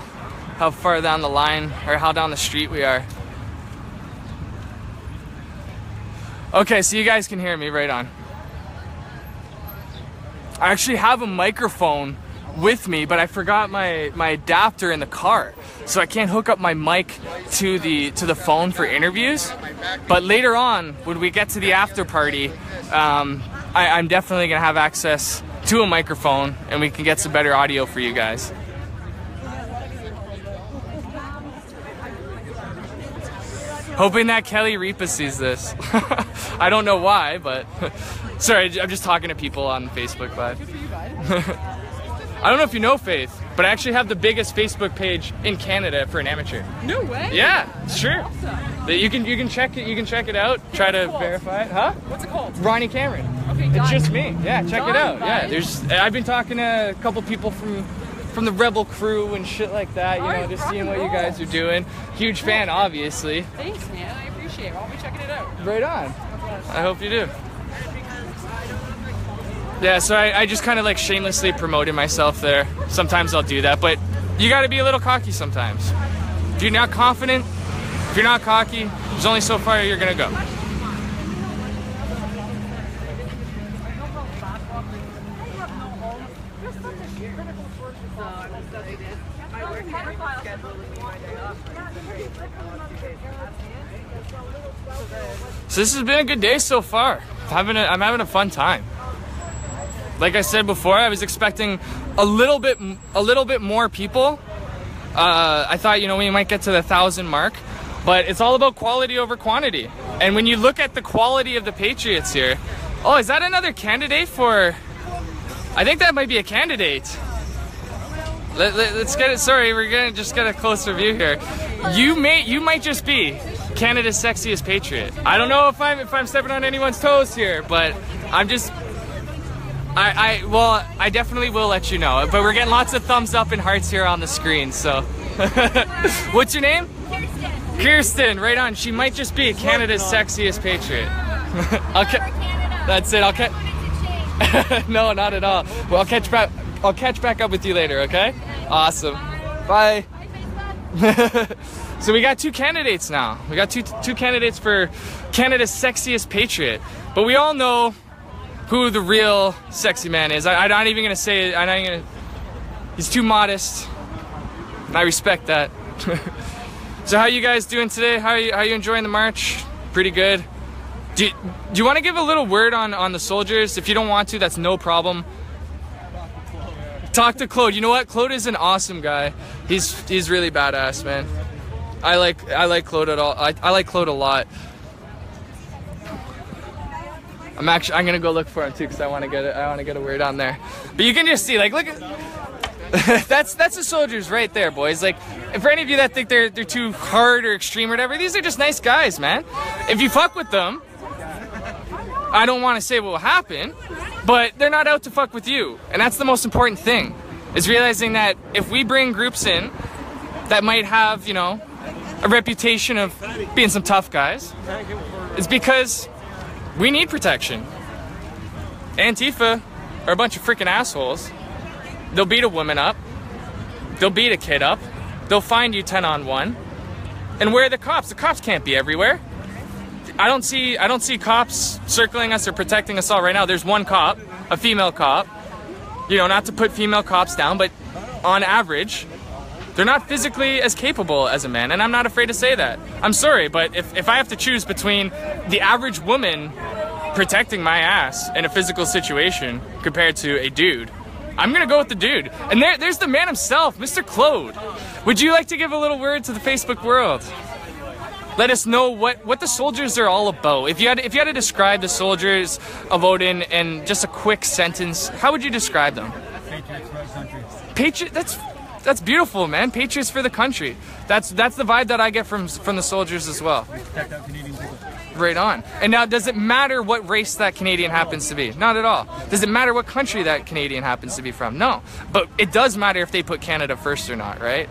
far down the line or how down the street we are. Okay, so you guys can hear me, right on. I actually have a microphone with me, but I forgot my adapter in the car, so I can't hook up my mic to the phone for interviews. But later on, when we get to the after party, I'm definitely gonna have access to a microphone, and we can get some better audio for you guys. Hoping that Kelly Ripa sees this. I don't know why, but sorry, I'm just talking to people on Facebook Live. I don't know if you know Faith, but I actually have the biggest Facebook page in Canada for an amateur. No way. Yeah, sure. Awesome. You can check it. You can check it out. Try to verify it. Huh? What's it called? Ronny Cameron. Okay, it's done. just me. Yeah, check Done, it out. bye. Yeah, I've been talking to a couple people from the Rebel crew and shit like that. You know, just seeing what you guys are doing. Huge fan, obviously. Thanks, man. I appreciate it. I'll be checking it out. Right on. I hope you do. Yeah, so I just kind of like shamelessly promoted myself there. Sometimes I'll do that, but you got to be a little cocky sometimes. If you're not confident, if you're not cocky, there's only so far you're gonna go. So this has been a good day so far. I'm having a fun time. Like I said before, I was expecting a little bit more people. I thought, you know, we might get to the 1,000 mark, but it's all about quality over quantity. And when you look at the quality of the Patriots here, oh, is that another candidate for? I think that might be a candidate. Let's get it. Sorry, we're gonna just get a closer view here. You might just be Canada's sexiest patriot. I don't know if I'm stepping on anyone's toes here, but I'm just. Well, I definitely will let you know. But we're getting lots of thumbs up and hearts here on the screen. So, what's your name? Kirsten. Kirsten, right on. She might just be Canada's sexiest patriot. Okay, that's it. I'll catch. No, not at all. Well, I'll catch back up with you later. Okay? Awesome. Bye. So we got two candidates now. We got two candidates for Canada's sexiest patriot. But we all know who the real sexy man is. I'm not even gonna say it. He's too modest. And I respect that. So how you guys doing today? How are you enjoying the march? Pretty good. Do you want to give a little word on the soldiers? If you don't want to, that's no problem. Talk to Claude. You know what? Claude is an awesome guy. He's really badass, man. I like Claude at all. I like Claude a lot. I'm gonna go look for him too because I want to get a word on there. But you can just see, like, look at that's the soldiers right there, boys. Like, for any of you that think they're too hard or extreme or whatever, these are just nice guys, man. If you fuck with them, I don't want to say what will happen, but they're not out to fuck with you, and that's the most important thing. Is realizing that if we bring groups in that might have, you know, a reputation of being some tough guys, it's because we need protection. Antifa are a bunch of freaking assholes. They'll beat a woman up. They'll beat a kid up. They'll find you 10-on-1. And where are the cops? The cops can't be everywhere. I don't see cops circling us or protecting us all right now. There's one cop, a female cop. You know, not to put female cops down, but on average, they're not physically as capable as a man, and I'm not afraid to say that. I'm sorry, but if I have to choose between the average woman protecting my ass in a physical situation compared to a dude, I'm gonna go with the dude. And there's the man himself, Mr. Claude. Would you like to give a little word to the Facebook world? Let us know what the soldiers are all about. If you had to describe the soldiers of Odin in just a quick sentence, how would you describe them? Patriots for the country. Patriot. That's beautiful, man. Patriots for the country. That's the vibe that I get from the soldiers as well. Respect our Canadian people. Right on. And now, does it matter what race that Canadian happens to be? Not at all. Does it matter what country that Canadian happens to be from? No. But it does matter if they put Canada first or not, right?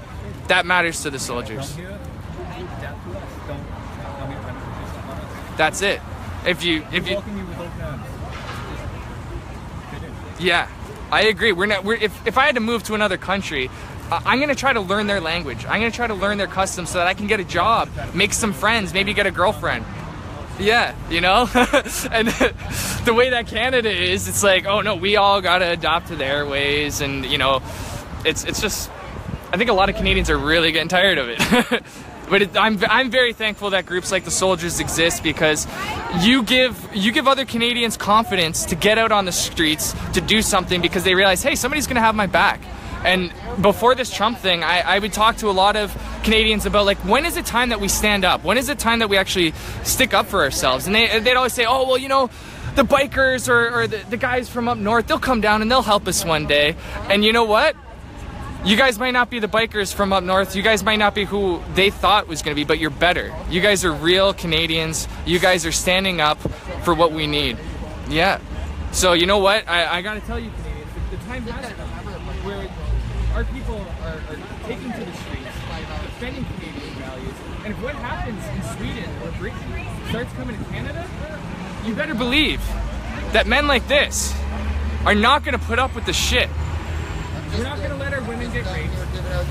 That matters to the soldiers. That's it. If you yeah, I agree. If I had to move to another country, I'm gonna try to learn their language. I'm gonna try to learn their customs so that I can get a job, make some friends, maybe get a girlfriend. Yeah, you know? And the way that Canada is, it's like, oh no, we all gotta adopt to their ways, and you know, it's just, I think a lot of Canadians are really getting tired of it. But I'm very thankful that groups like the Soldiers exist, because you give other Canadians confidence to get out on the streets to do something, because they realize, hey, somebody's gonna have my back. And before this Trump thing, I would talk to a lot of Canadians about, like, when is it time that we stand up? When is it time that we actually stick up for ourselves? And they'd always say, oh, well, you know, the bikers or the guys from up north, they'll come down and they'll help us one day. And you know what? You guys might not be the bikers from up north. You guys might not be who they thought was going to be, but you're better. You guys are real Canadians. You guys are standing up for what we need. Yeah. So you know what? I got to tell you, Canadians, the time has come where our people are taking to the streets, defending Canadian values, and if what happens in Sweden or Britain starts coming to Canada, you better believe that men like this are not going to put up with the shit. We're not going to let our women get raped.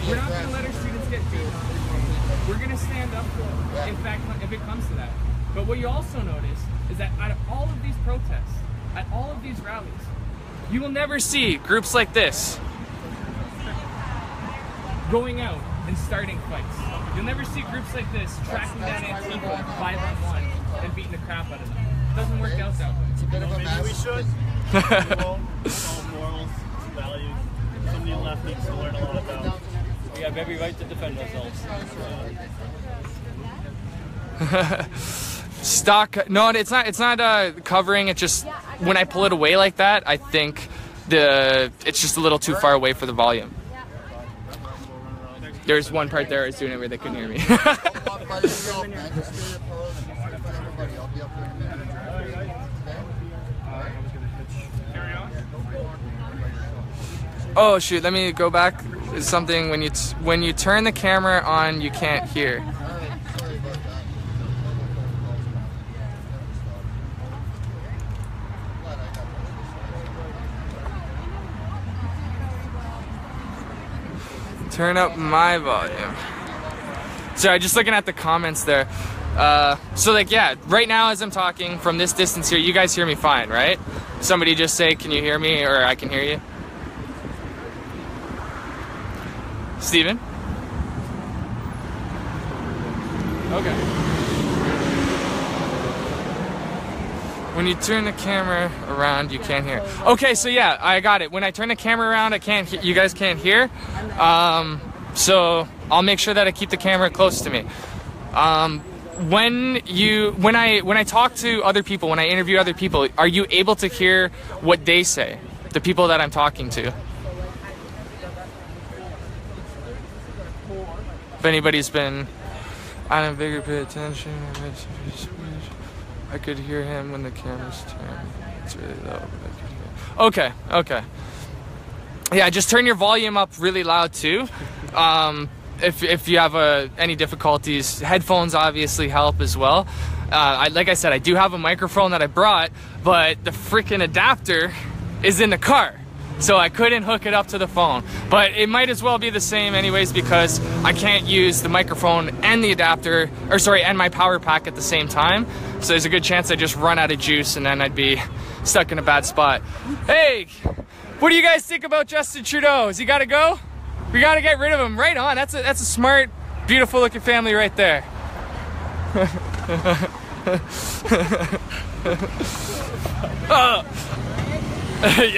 We're not going to let our students get beat. We're going to stand up for them, in fact, if it comes to that. But what you also notice is that out of all of these protests, at all of these rallies, you will never see groups like this going out and starting fights. You'll never see groups like this tracking down Antifa 5-on-1 and beating the crap out of them. It doesn't work out that way. It's a bit of a mess. Maybe we should. All morals, values. Somebody left needs to learn a lot about. We have every right to defend ourselves. Stock. No, it's not covering. It just, when I pull it away like that, I think it's just a little too far away for the volume. There's one part there I was doing it where they couldn't hear me. Oh shoot, let me go back. It's something when you turn the camera on, you can't hear. Turn up my volume. Sorry, just looking at the comments there. So like, yeah, right now as I'm talking from this distance here, you guys hear me fine, right? Somebody just say, can you hear me, or I can hear you? Steven? Okay. When you turn the camera around, you can't hear. Okay, so yeah, I got it. When I turn the camera around, you guys can't hear. So I'll make sure that I keep the camera close to me. When I talk to other people, when I interview other people, are you able to hear what they say? The people that I'm talking to? If anybody's been on a bigger pay attention, I could hear him when the camera's turned. It's really low, but I could hear. Okay, okay. Yeah, just turn your volume up really loud too. If you have any difficulties, headphones obviously help as well. Like I said, I do have a microphone that I brought, but the freaking adapter is in the car, so I couldn't hook it up to the phone. But it might as well be the same anyways, because I can't use the microphone and the adapter, or sorry, and my power pack at the same time. So there's a good chance I just run out of juice and then I'd be stuck in a bad spot. Hey, what do you guys think about Justin Trudeau? Has he got to go? We got to get rid of him. Right on. That's a smart, beautiful looking family right there.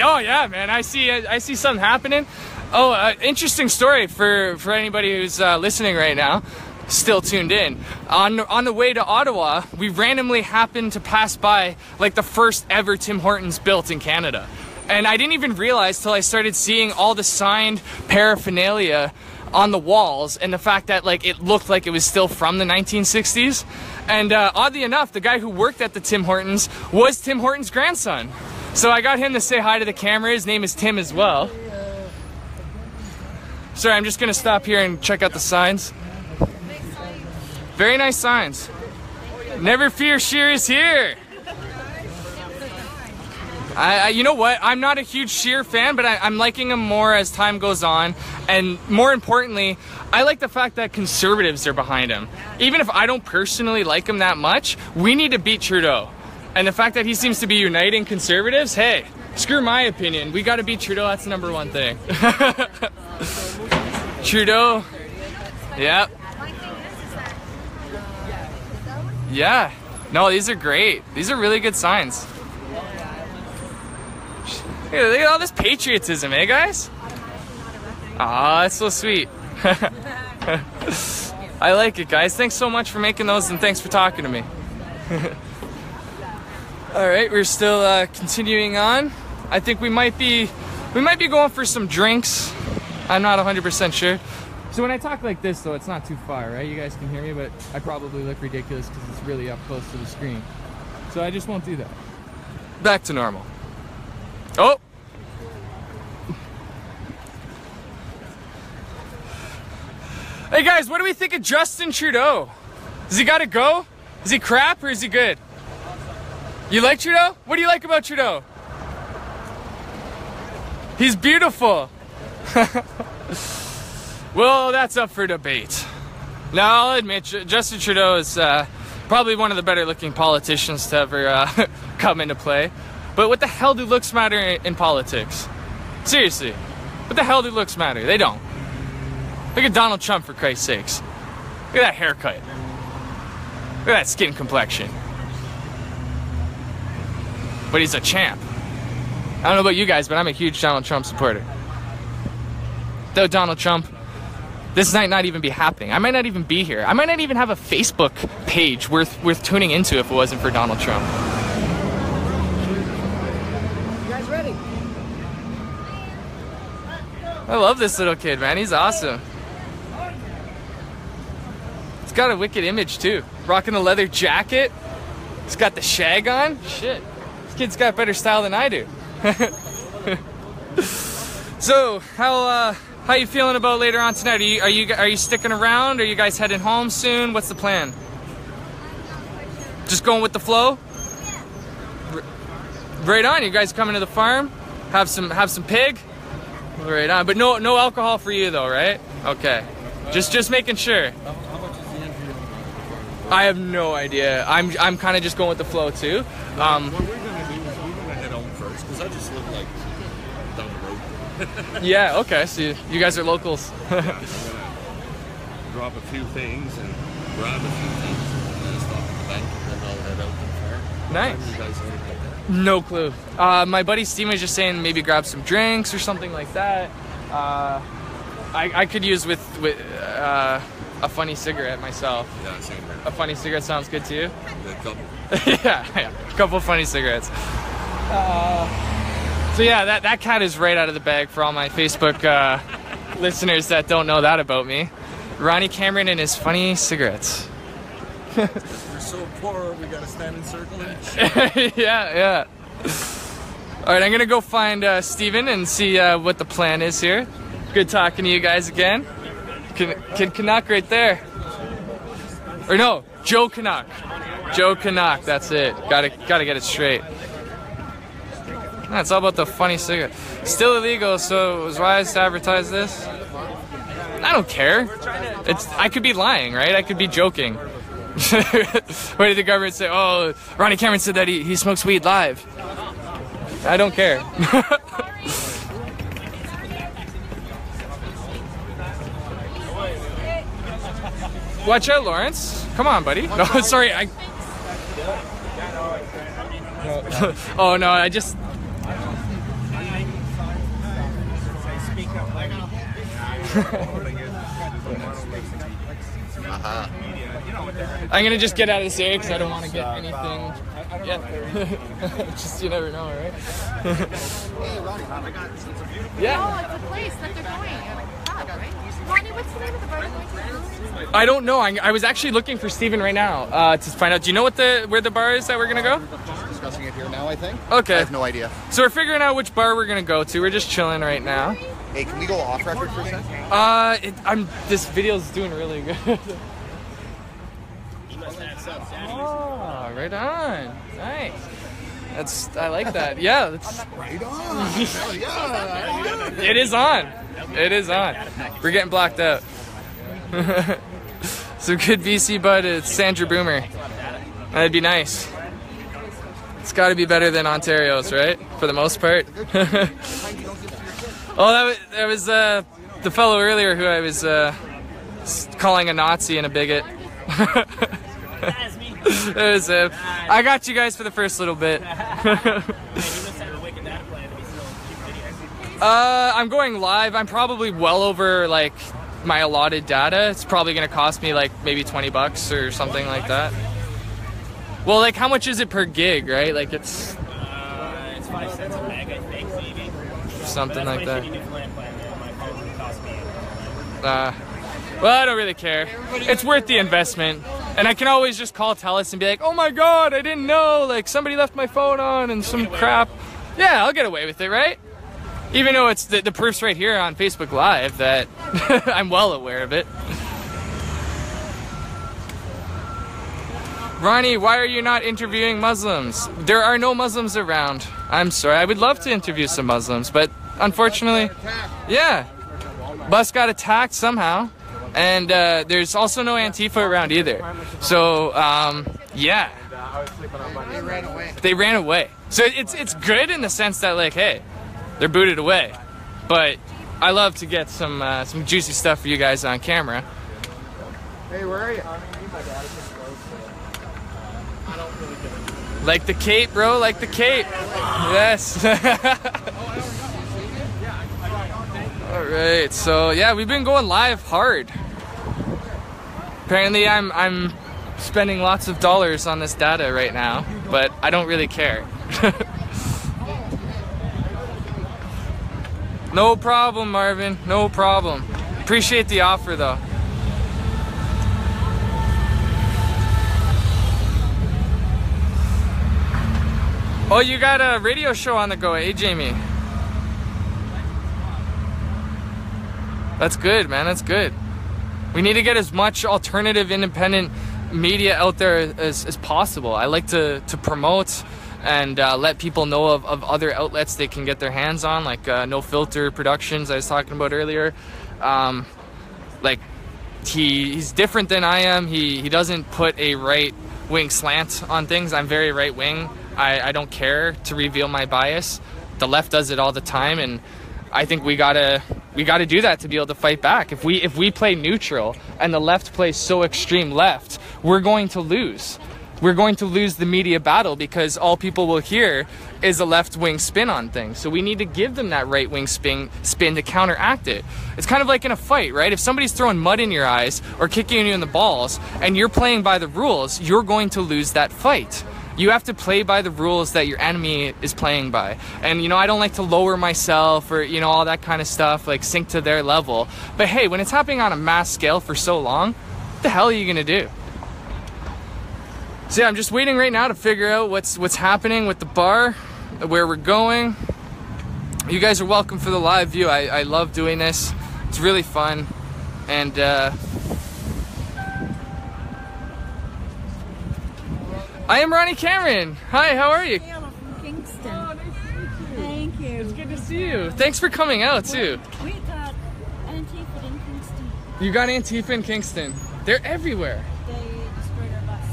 Oh yeah, man. I see something happening. Oh, interesting story for anybody who's listening right now, still tuned in. On the way to Ottawa, we randomly happened to pass by like the first ever Tim Hortons built in Canada. And I didn't even realize till I started seeing all the signed paraphernalia on the walls, and the fact that like it looked like it was still from the 1960s. And oddly enough, the guy who worked at the Tim Hortons was Tim Hortons' grandson. So I got him to say hi to the camera. His name is Tim as well. Sorry, I'm just gonna stop here and check out the signs. Very nice signs. Never fear, Sheer is here. You know what? I'm not a huge Scheer fan, but I'm liking him more as time goes on. And more importantly, I like the fact that conservatives are behind him. Even if I don't personally like him that much, we need to beat Trudeau. And the fact that he seems to be uniting conservatives, hey, screw my opinion. We got to beat Trudeau. That's the number one thing. Trudeau. Yep. Yeah. No, these are great. These are really good signs. Look at all this patriotism, eh, guys? Aw, that's so sweet. I like it, guys. Thanks so much for making those, and thanks for talking to me. All right, we're still continuing on. I think we might be going for some drinks. I'm not 100% sure. So when I talk like this, though, it's not too far, right? You guys can hear me, but I probably look ridiculous because it's really up close to the screen. So I just won't do that. Back to normal. Oh! Hey guys, what do we think of Justin Trudeau? Does he gotta go? Is he crap or is he good? You like Trudeau? What do you like about Trudeau? He's beautiful. Well, that's up for debate. Now, I'll admit, Justin Trudeau is probably one of the better looking politicians to ever come into play. But what the hell do looks matter in politics? Seriously, what the hell do looks matter? They don't. Look at Donald Trump, for Christ's sakes. Look at that haircut. Look at that skin complexion. But he's a champ. I don't know about you guys, but I'm a huge Donald Trump supporter. Though Donald Trump, this might not even be happening. I might not even be here. I might not even have a Facebook page worth tuning into if it wasn't for Donald Trump. You guys ready? I love this little kid, man. He's awesome. He's got a wicked image, too. Rocking the leather jacket. He's got the shag on. Shit. This kid's got better style than I do. So, how you feeling about later on tonight? Are you sticking around? Are you guys heading home soon? What's the plan? Just going with the flow? Right on. You guys coming to the farm? Have some pig? Right on. But no alcohol for you though, right? Okay. Just making sure. How much is the entry on the farm? I have no idea. I'm kind of just going with the flow too. What we're gonna do is we're gonna head home first because I just live like down the road. Yeah, okay, so you guys are locals. Yeah, I'm gonna drop a few things and grab a few things and then stop at the bank and then I'll head out to the farm. Nice. You guys heard about that? No clue. My buddy Steven was just saying maybe grab some drinks or something like that. I could use with a funny cigarette myself. Yeah, same here. A funny cigarette sounds good to you? A couple. yeah, a couple funny cigarettes. So yeah, that cat is right out of the bag for all my Facebook listeners that don't know that about me. Ronnie Cameron and his funny cigarettes. We're so poor, we gotta stand in circle. yeah. All right, I'm gonna go find Steven and see what the plan is here. Good talking to you guys again. Kid Canuck right there. Or no, Joe Canuck. Joe Canuck, that's it. Gotta get it straight. It's all about the funny cigarette. Still illegal, so it was wise to advertise this. I don't care. I could be lying, right? I could be joking. What did the government say? Oh, Ronnie Cameron said that he smokes weed live. I don't care. Watch out, Lawrence. Come on, buddy. No, sorry. Oh no, I just. I'm gonna just get out of this area because I don't want to get anything. Yeah. Just you never know, right? Yeah. Oh, it's a place that they're going. Right? Ronnie, what's the name of the bar? I don't know. I was actually looking for Steven right now to find out. Do you know where the bar is that we're gonna go? Just discussing it here now, I think. Okay. I have no idea. So we're figuring out which bar we're gonna go to. We're just chilling right now. Hey, can we go off record for a second? This video's doing really good. Oh, right on. Nice. I like that. Yeah. That's right on. Yeah. It is on. It is on. We're getting blocked out. So good BC Bud. It's Sandra Boomer. That'd be nice. It's got to be better than Ontario's, right? For the most part. Oh, that was the fellow earlier who I was calling a Nazi and a bigot. That was it. I got you guys for the first little bit. I'm going live. I'm probably well over like my allotted data. It's probably gonna cost me like maybe $20 or something like that. Well, like how much is it per gig, right? Like it's 5 cents a meg, I think, maybe. Something like that. Well, I don't really care. It's worth the investment. And I can always just call Telus and be like, oh my god, I didn't know, like somebody left my phone on and some crap. Yeah, I'll get away with it, right? Even though it's the proof's right here on Facebook Live that I'm well aware of it. Ronnie, why are you not interviewing Muslims? There are no Muslims around. I'm sorry, I would love to interview some Muslims, but unfortunately, yeah. Bus got attacked somehow. And there's also no Antifa around either. So, yeah. They ran away. So it's good in the sense that, like, hey, they're booted away. But I love to get some juicy stuff for you guys on camera. Hey, where are you? Like the Cape, bro, like the Cape. Yes. Alright, so yeah, we've been going live hard. Apparently I'm spending lots of dollars on this data right now, but I don't really care. No problem, Marvin, no problem. Appreciate the offer though. Oh, you got a radio show on the go, eh, Jamie? That's good, man, that's good. We need to get as much alternative independent media out there as possible. I like to promote and let people know of other outlets they can get their hands on, like No Filter Productions I was talking about earlier. Like he's different than I am. He doesn't put a right-wing slant on things. I'm very right-wing. I don't care to reveal my bias. The left does it all the time, and I think we gotta do that to be able to fight back. If we play neutral and the left plays so extreme left, we're going to lose. We're going to lose the media battle because all people will hear is a left-wing spin on things. So we need to give them that right-wing spin to counteract it. It's kind of like in a fight, right? If somebody's throwing mud in your eyes or kicking you in the balls and you're playing by the rules, you're going to lose that fight. You have to play by the rules that your enemy is playing by. And, you know, I don't like to lower myself or, you know, all that kind of stuff, like sink to their level. But hey, when it's happening on a mass scale for so long, what the hell are you gonna do? So yeah, I'm just waiting right now to figure out what's happening with the bar, where we're going. You guys are welcome for the live view. I love doing this. It's really fun. And, I am Ronnie Cameron. Hi, how are you? Hey, I'm from Kingston. Oh, nice to meet you. Thank you. It's good to see you. Thanks for coming out, too. We got Antifa in Kingston. You got Antifa in Kingston. They're everywhere. They destroyed our bus.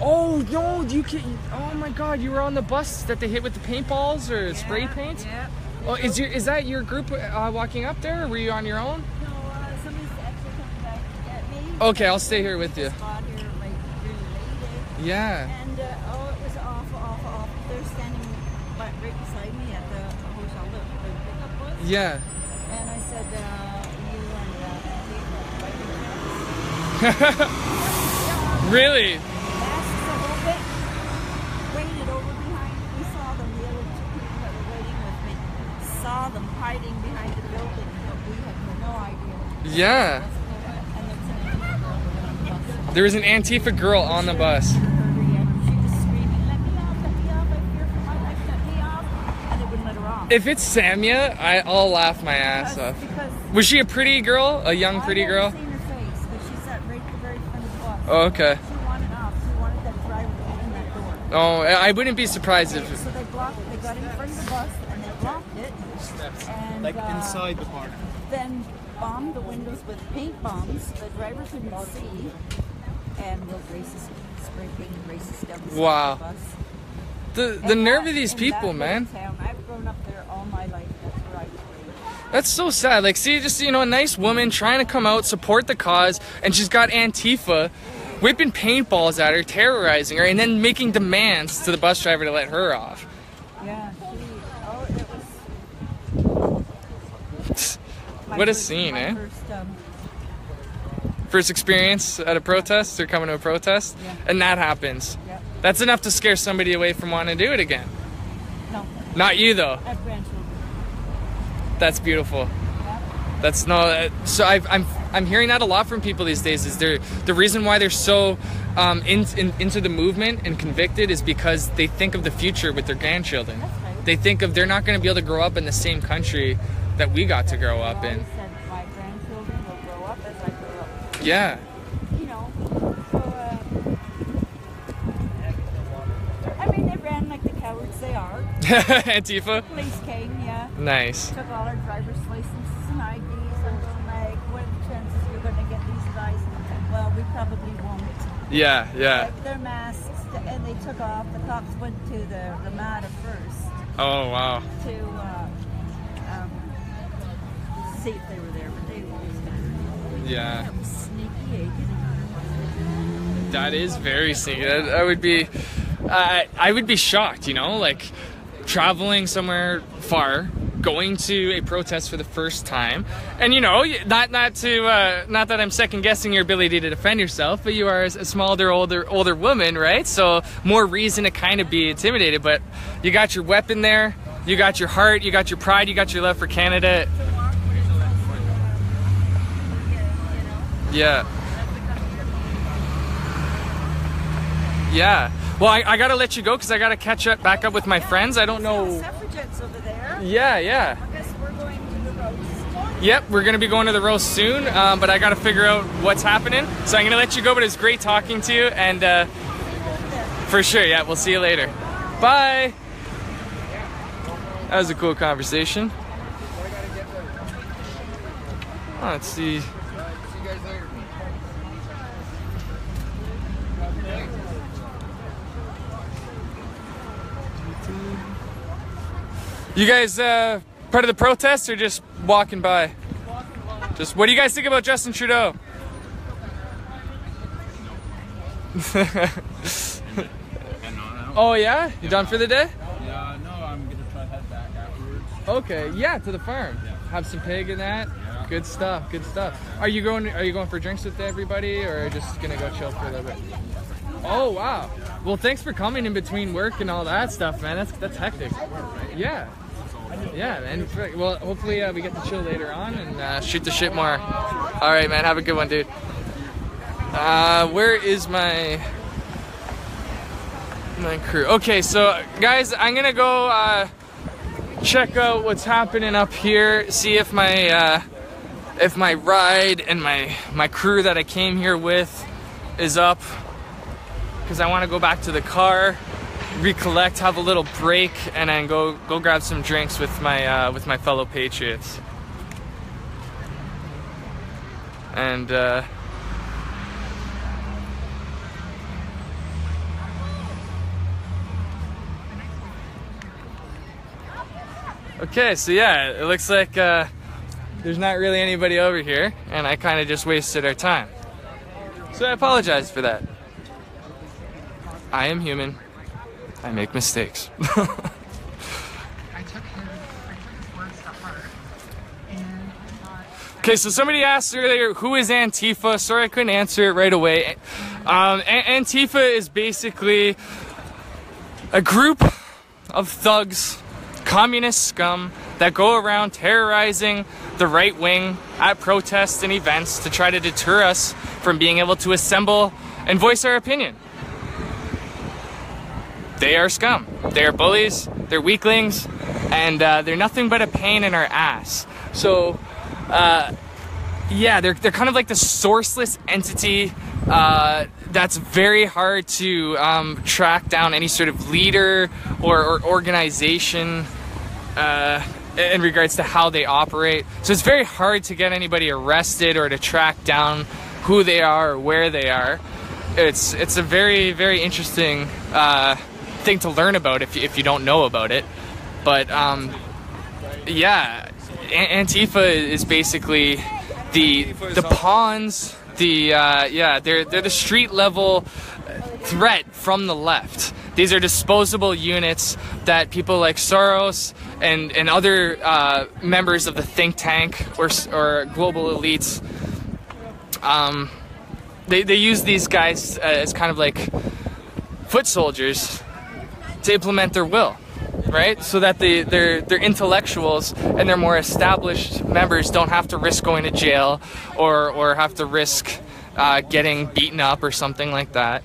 Oh, no, you can't. Oh, my God, you were on the bus that they hit with the paintballs or spray paint? Yeah. Oh, is that your group walking up there, or were you on your own? No, somebody's actually coming back to get me. Okay, I'll stay here with you. Yeah. And oh, it was awful. They're standing right beside me at the hotel that the pickup was. Yeah. And I said, you and Really? Masks a little bit. Waited over behind. We saw them. The other two people that were waiting with me saw them hiding behind the building, but we had no idea. Yeah. There was an Antifa girl on the bus. If it's Samia, I'll laugh my ass off. Was she a pretty girl? A young pretty girl? I've never seen her face, but she sat right at the very front of the bus. Oh, okay. She wanted off. She wanted that driver to open that door. Oh, I wouldn't be surprised if... So they got in front of the bus and they blocked it. And, like inside the park. Then bombed the windows with paint bombs. The driver couldn't see. And those racist, spray painted racist down the side of the bus. The nerve of these people, man. Town, I've grown up there all my life. That's where I was raised. That's so sad. Like, see, just, you know, a nice woman trying to come out, support the cause, and she's got Antifa whipping paintballs at her, terrorizing her, and then making demands to the bus driver to let her off. Yeah, What a scene, eh? First experience at a protest or coming to a protest, and that happens. Yep. That's enough to scare somebody away from wanting to do it again. No. Not you, though. I have grandchildren. That's beautiful. That's no. So I'm hearing that a lot from people these days. Is the reason why they're so into the movement and convicted is because they think of the future with their grandchildren. That's right. They think of they're not going to be able to grow up in the same country that we got to grow up in. Said my grandchildren will grow up as I grow up. Yeah. You know, so I mean, they ran like the cowards they are. Antifa? Police came, yeah. Nice. Took all our driver's licenses and IDs. I'm going like, what are the chances you're going to get these guys? Well, we probably won't. Yeah, yeah. Like, their masks, and they took off. The cops went to the Ramada first. Oh, wow. To see if they were there, but they were scattered. Yeah. That was sneaky, eh? That is very sneaky. I would be shocked, you know, like traveling somewhere far, going to a protest for the first time, and you know, not that I'm second guessing your ability to defend yourself, but you are a smaller, older woman, right? So more reason to kind of be intimidated. But you got your weapon there, you got your heart, you got your pride, you got your love for Canada. Yeah. Yeah. Well, I gotta let you go because I gotta catch back up with my friends. I don't know. Suffragettes over there. Yeah, yeah. I guess we're going to the roast. Yep, we're gonna be going to the roast soon, but I gotta figure out what's happening. So I'm gonna let you go, but it was great talking to you, and for sure, yeah, we'll see you later. Bye. That was a cool conversation. Oh, let's see. You guys part of the protest or just walking by? Just what do you guys think about Justin Trudeau? Oh yeah? You done for the day? Yeah, no, I'm gonna try to head back afterwards. Okay, yeah, to the farm. Yeah. Have some pig and that. Yeah. Good stuff, good stuff. Are you going for drinks with everybody or just gonna go chill for a little bit? Oh wow. Well, thanks for coming in between work and all that stuff, man. That's hectic. Yeah. Yeah, man. Well, hopefully we get to chill later on and shoot the shit more. All right, man. Have a good one, dude. Where is my crew? Okay, so guys, I'm gonna go check out what's happening up here. See if my ride and my crew that I came here with is up. Because I want to go back to the car, recollect, have a little break, and then go grab some drinks with my fellow patriots. And okay, so yeah, it looks like there's not really anybody over here, and I kind of just wasted our time. So I apologize for that. I am human. I make mistakes. Okay, so somebody asked earlier, who is Antifa? Sorry I couldn't answer it right away. Antifa is basically a group of thugs, communist scum, that go around terrorizing the right wing at protests and events to try to deter us from being able to assemble and voice our opinion. They are scum. They are bullies, they're weaklings, and they're nothing but a pain in our ass. So, Yeah, they're kind of like the sourceless entity that's very hard to track down any sort of leader or organization in regards to how they operate. So it's very hard to get anybody arrested or to track down who they are or where they are. It's a very, very interesting thing to learn about if you don't know about it. But yeah, Antifa is basically the pawns, they're the street level threat from the left. These are disposable units that people like Soros and other members of the think tank or global elites, they use these guys as kind of like foot soldiers to implement their will, right? So that their intellectuals and their more established members don't have to risk going to jail or have to risk getting beaten up or something like that.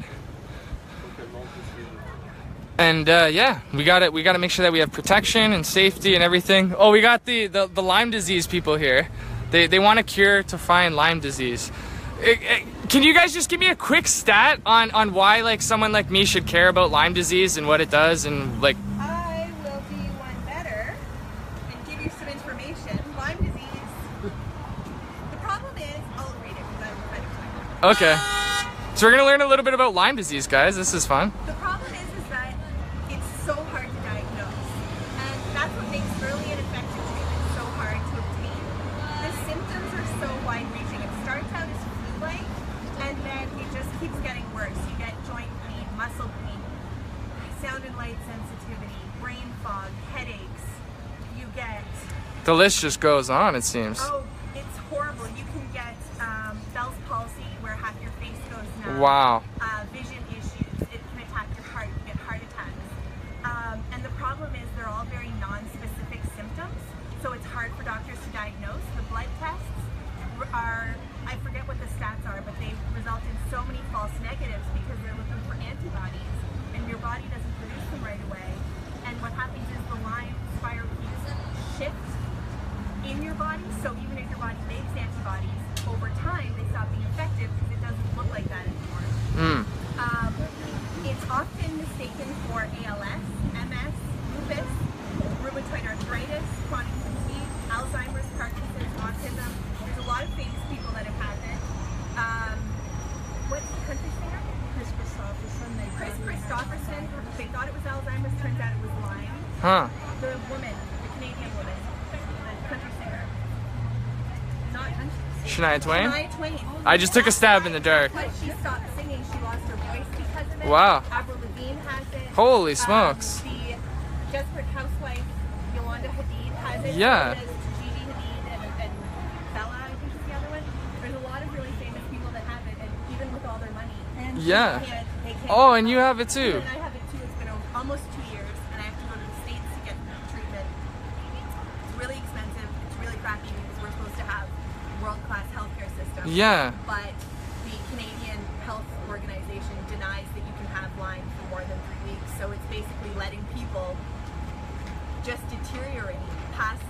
And yeah, we gotta make sure that we have protection and safety and everything. Oh, we got the Lyme disease people here. They want a cure to find Lyme disease. Can you guys just give me a quick stat on why like someone like me should care about Lyme disease and what it does and like? I will do you one better and give you some information. Lyme disease. The problem is, I'll read it because I'm kind of tired. Okay. So we're gonna learn a little bit about Lyme disease, guys. This is fun. The problem is that it's so hard to diagnose, and that's what makes early and effective treatment so hard to obtain. The symptoms are so wide-reaching. It starts out as flu-like, and then it just keeps getting worse. You get joint pain, muscle pain, sound and light sensitivity, brain fog, headaches. You get... The list just goes on, it seems. Oh, it's horrible. You can get Bell's palsy, where half your face goes numb. Wow. Vision issues. It can attack your heart. You get heart attacks. And the problem is they're all very non-specific symptoms, so it's hard for doctors to diagnose. The blood tests are, I forget what the stats are, but they result in so many false negatives because they're looking for antibodies, and your body doesn't produce them right away. And what happens is the Lyme spirochetes shift in your body, so even if your body makes antibodies, over time they stop being effective because it doesn't look like that anymore. It's often mistaken for ALS, MS, lupus, rheumatoid arthritis, chronic fatigue, Alzheimer's, Parkinson's, autism. There's a lot of famous people that have had it. What's the country singer? Chris Christopherson. They thought it was Alzheimer's, turns out it was Lyme. Huh. The woman, the Canadian woman, the country singer. Not country. Shania Twain? Shania Twain. I just took a stab in the dark. But she stopped singing. She lost her voice because of it. Wow. Avril Lavigne has it. Holy smokes. The Desperate Housewife, Yolanda Hadid has it. Yeah. So does Gigi Hadid and Bella, I think is the other one. There's a lot of really famous people that have it, and even with all their money. And Yeah. they can't Oh, and you have it too. And I have it too. It's been almost 2 years, and I have to go to the States to get treatment. It's really expensive. It's really crappy because we're supposed to have world-class healthcare system. Yeah. But the Canadian Health Organization denies that you can have Lyme for more than 3 weeks. So it's basically letting people just deteriorate past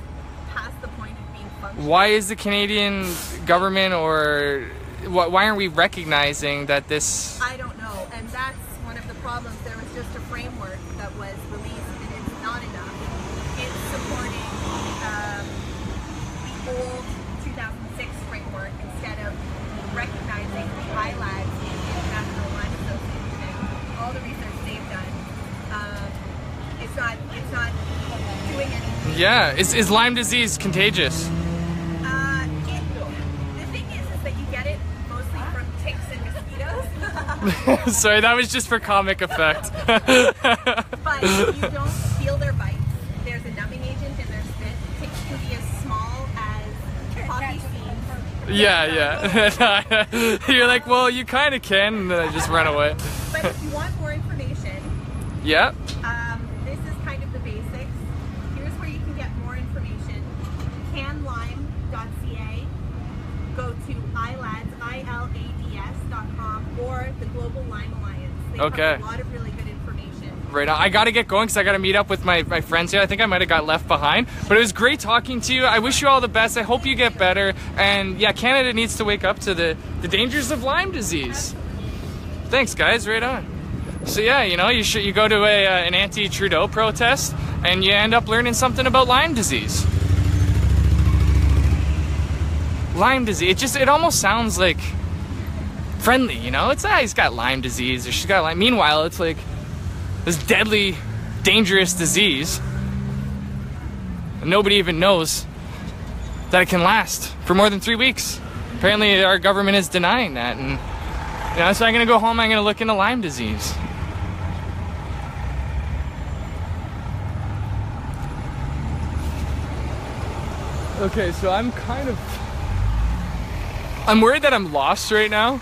the point of being functional. Why is the Canadian government or why aren't we recognizing that this? I don't know, and that's one of the problems. There was just a framework that was released, and it's not enough. It's supporting the old 2006 framework instead of recognizing the ILADS, the International Lyme Association, all the research they've done. It's not doing anything. Yeah, is Lyme disease contagious? The thing is that you get it mostly from ticks and mosquitoes. Sorry, that was just for comic effect. But you don't feel their bites. There's a numbing agent in their spit. Ticks can be as small as poppy seeds. Yeah. You're like, well, you kind of can, and then I just run away. But if you want more information, yeah. This is kind of the basics. Here's where you can get more information. canlyme.ca. Go to ilads.com or the Global Lyme Alliance. They have a lot of really good information. Right on. I got to get going because I got to meet up with my friends here. I think I might have got left behind. But it was great talking to you. I wish you all the best. I hope you get better. And yeah, Canada needs to wake up to the dangers of Lyme disease. Thanks, guys. Right on. So yeah, you know, you go to an anti-Trudeau protest and you end up learning something about Lyme disease. Lyme disease. It almost sounds like friendly, you know? It's he's got Lyme disease or she's got Lyme. Meanwhile, it's like this deadly, dangerous disease. And nobody even knows that it can last for more than 3 weeks. Apparently, our government is denying that. And you know, so I'm gonna go home. I'm gonna look into Lyme disease. Okay, so I'm worried that I'm lost right now.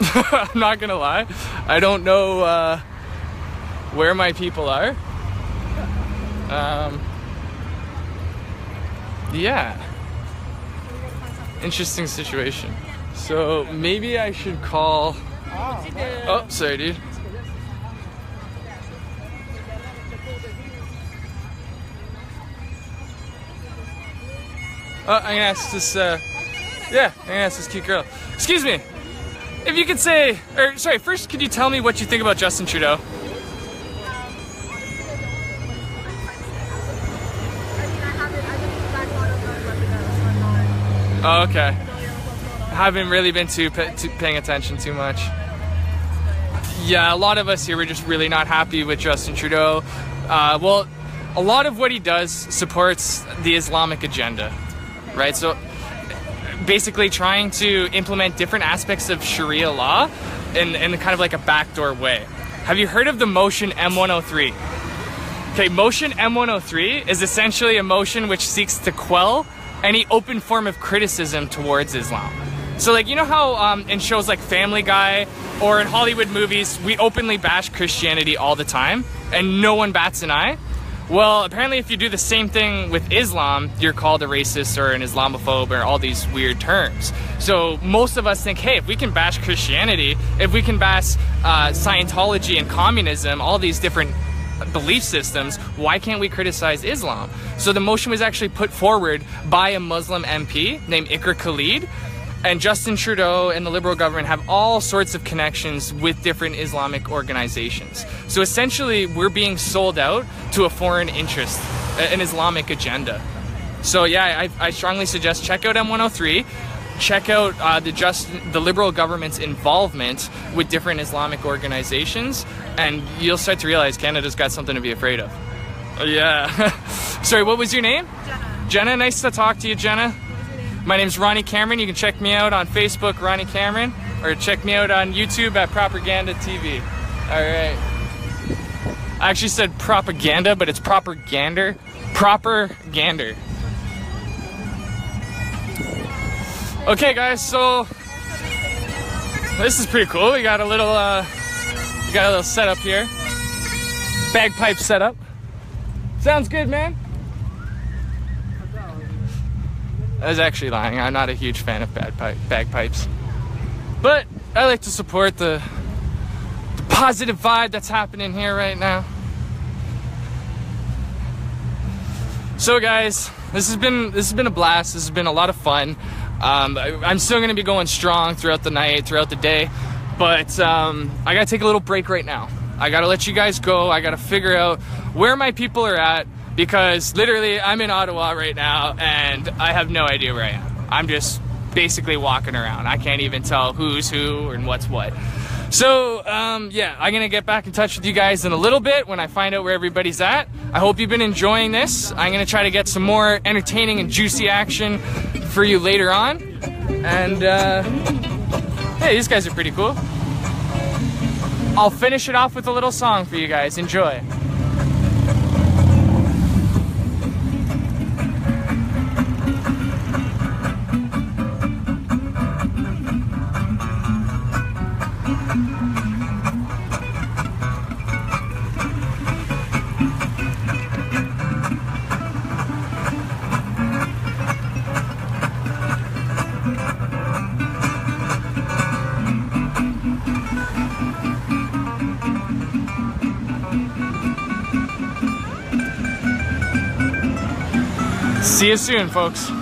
I'm not gonna lie. I don't know where my people are. Yeah. Interesting situation. So maybe I should call... Oh, sorry, dude. I'm gonna ask this, I'm gonna ask this cute girl. Excuse me, if you could say, or sorry, first could you tell me what you think about Justin Trudeau? Oh, okay. I haven't really been paying attention too much. Yeah, a lot of us here, we're just really not happy with Justin Trudeau. Well, a lot of what he does supports the Islamic agenda. Right, so basically trying to implement different aspects of Sharia law in kind of like a backdoor way. Have you heard of the motion M103? Okay, motion M103 is essentially a motion which seeks to quell any open form of criticism towards Islam. So like, you know how in shows like Family Guy or in Hollywood movies, we openly bash Christianity all the time and no one bats an eye? Well, apparently if you do the same thing with Islam, you're called a racist or an Islamophobe or all these weird terms. So most of us think, hey, if we can bash Christianity, if we can bash Scientology and communism, all these different belief systems, why can't we criticize Islam? So the motion was actually put forward by a Muslim MP named Iqra Khalid. And Justin Trudeau and the Liberal government have all sorts of connections with different Islamic organizations. So essentially, we're being sold out to a foreign interest, an Islamic agenda. So yeah, I strongly suggest check out M103, check out the Liberal government's involvement with different Islamic organizations, and you'll start to realize Canada's got something to be afraid of. Yeah. Sorry, what was your name? Jenna. Jenna, nice to talk to you, Jenna. My name's Ronny Cameron. You can check me out on Facebook, Ronny Cameron, or check me out on YouTube at Propaganda TV. All right. I actually said propaganda, but it's propaganda. Propaganda. Okay, guys. So this is pretty cool. We got a little setup here. Bagpipe setup. Sounds good, man. I was actually lying. I'm not a huge fan of bagpipes. But I like to support the positive vibe that's happening here right now. So guys, this has been a blast. This has been a lot of fun. I'm still gonna be going strong throughout the night, throughout the day. But I gotta take a little break right now. I gotta let you guys go. I gotta figure out where my people are at. Because literally, I'm in Ottawa right now, and I have no idea where I am. I'm just basically walking around. I can't even tell who's who and what's what. So, yeah, I'm going to get back in touch with you guys in a little bit when I find out where everybody's at. I hope you've been enjoying this. I'm going to try to get some more entertaining and juicy action for you later on. And, hey, these guys are pretty cool. I'll finish it off with a little song for you guys. Enjoy. See you soon, folks.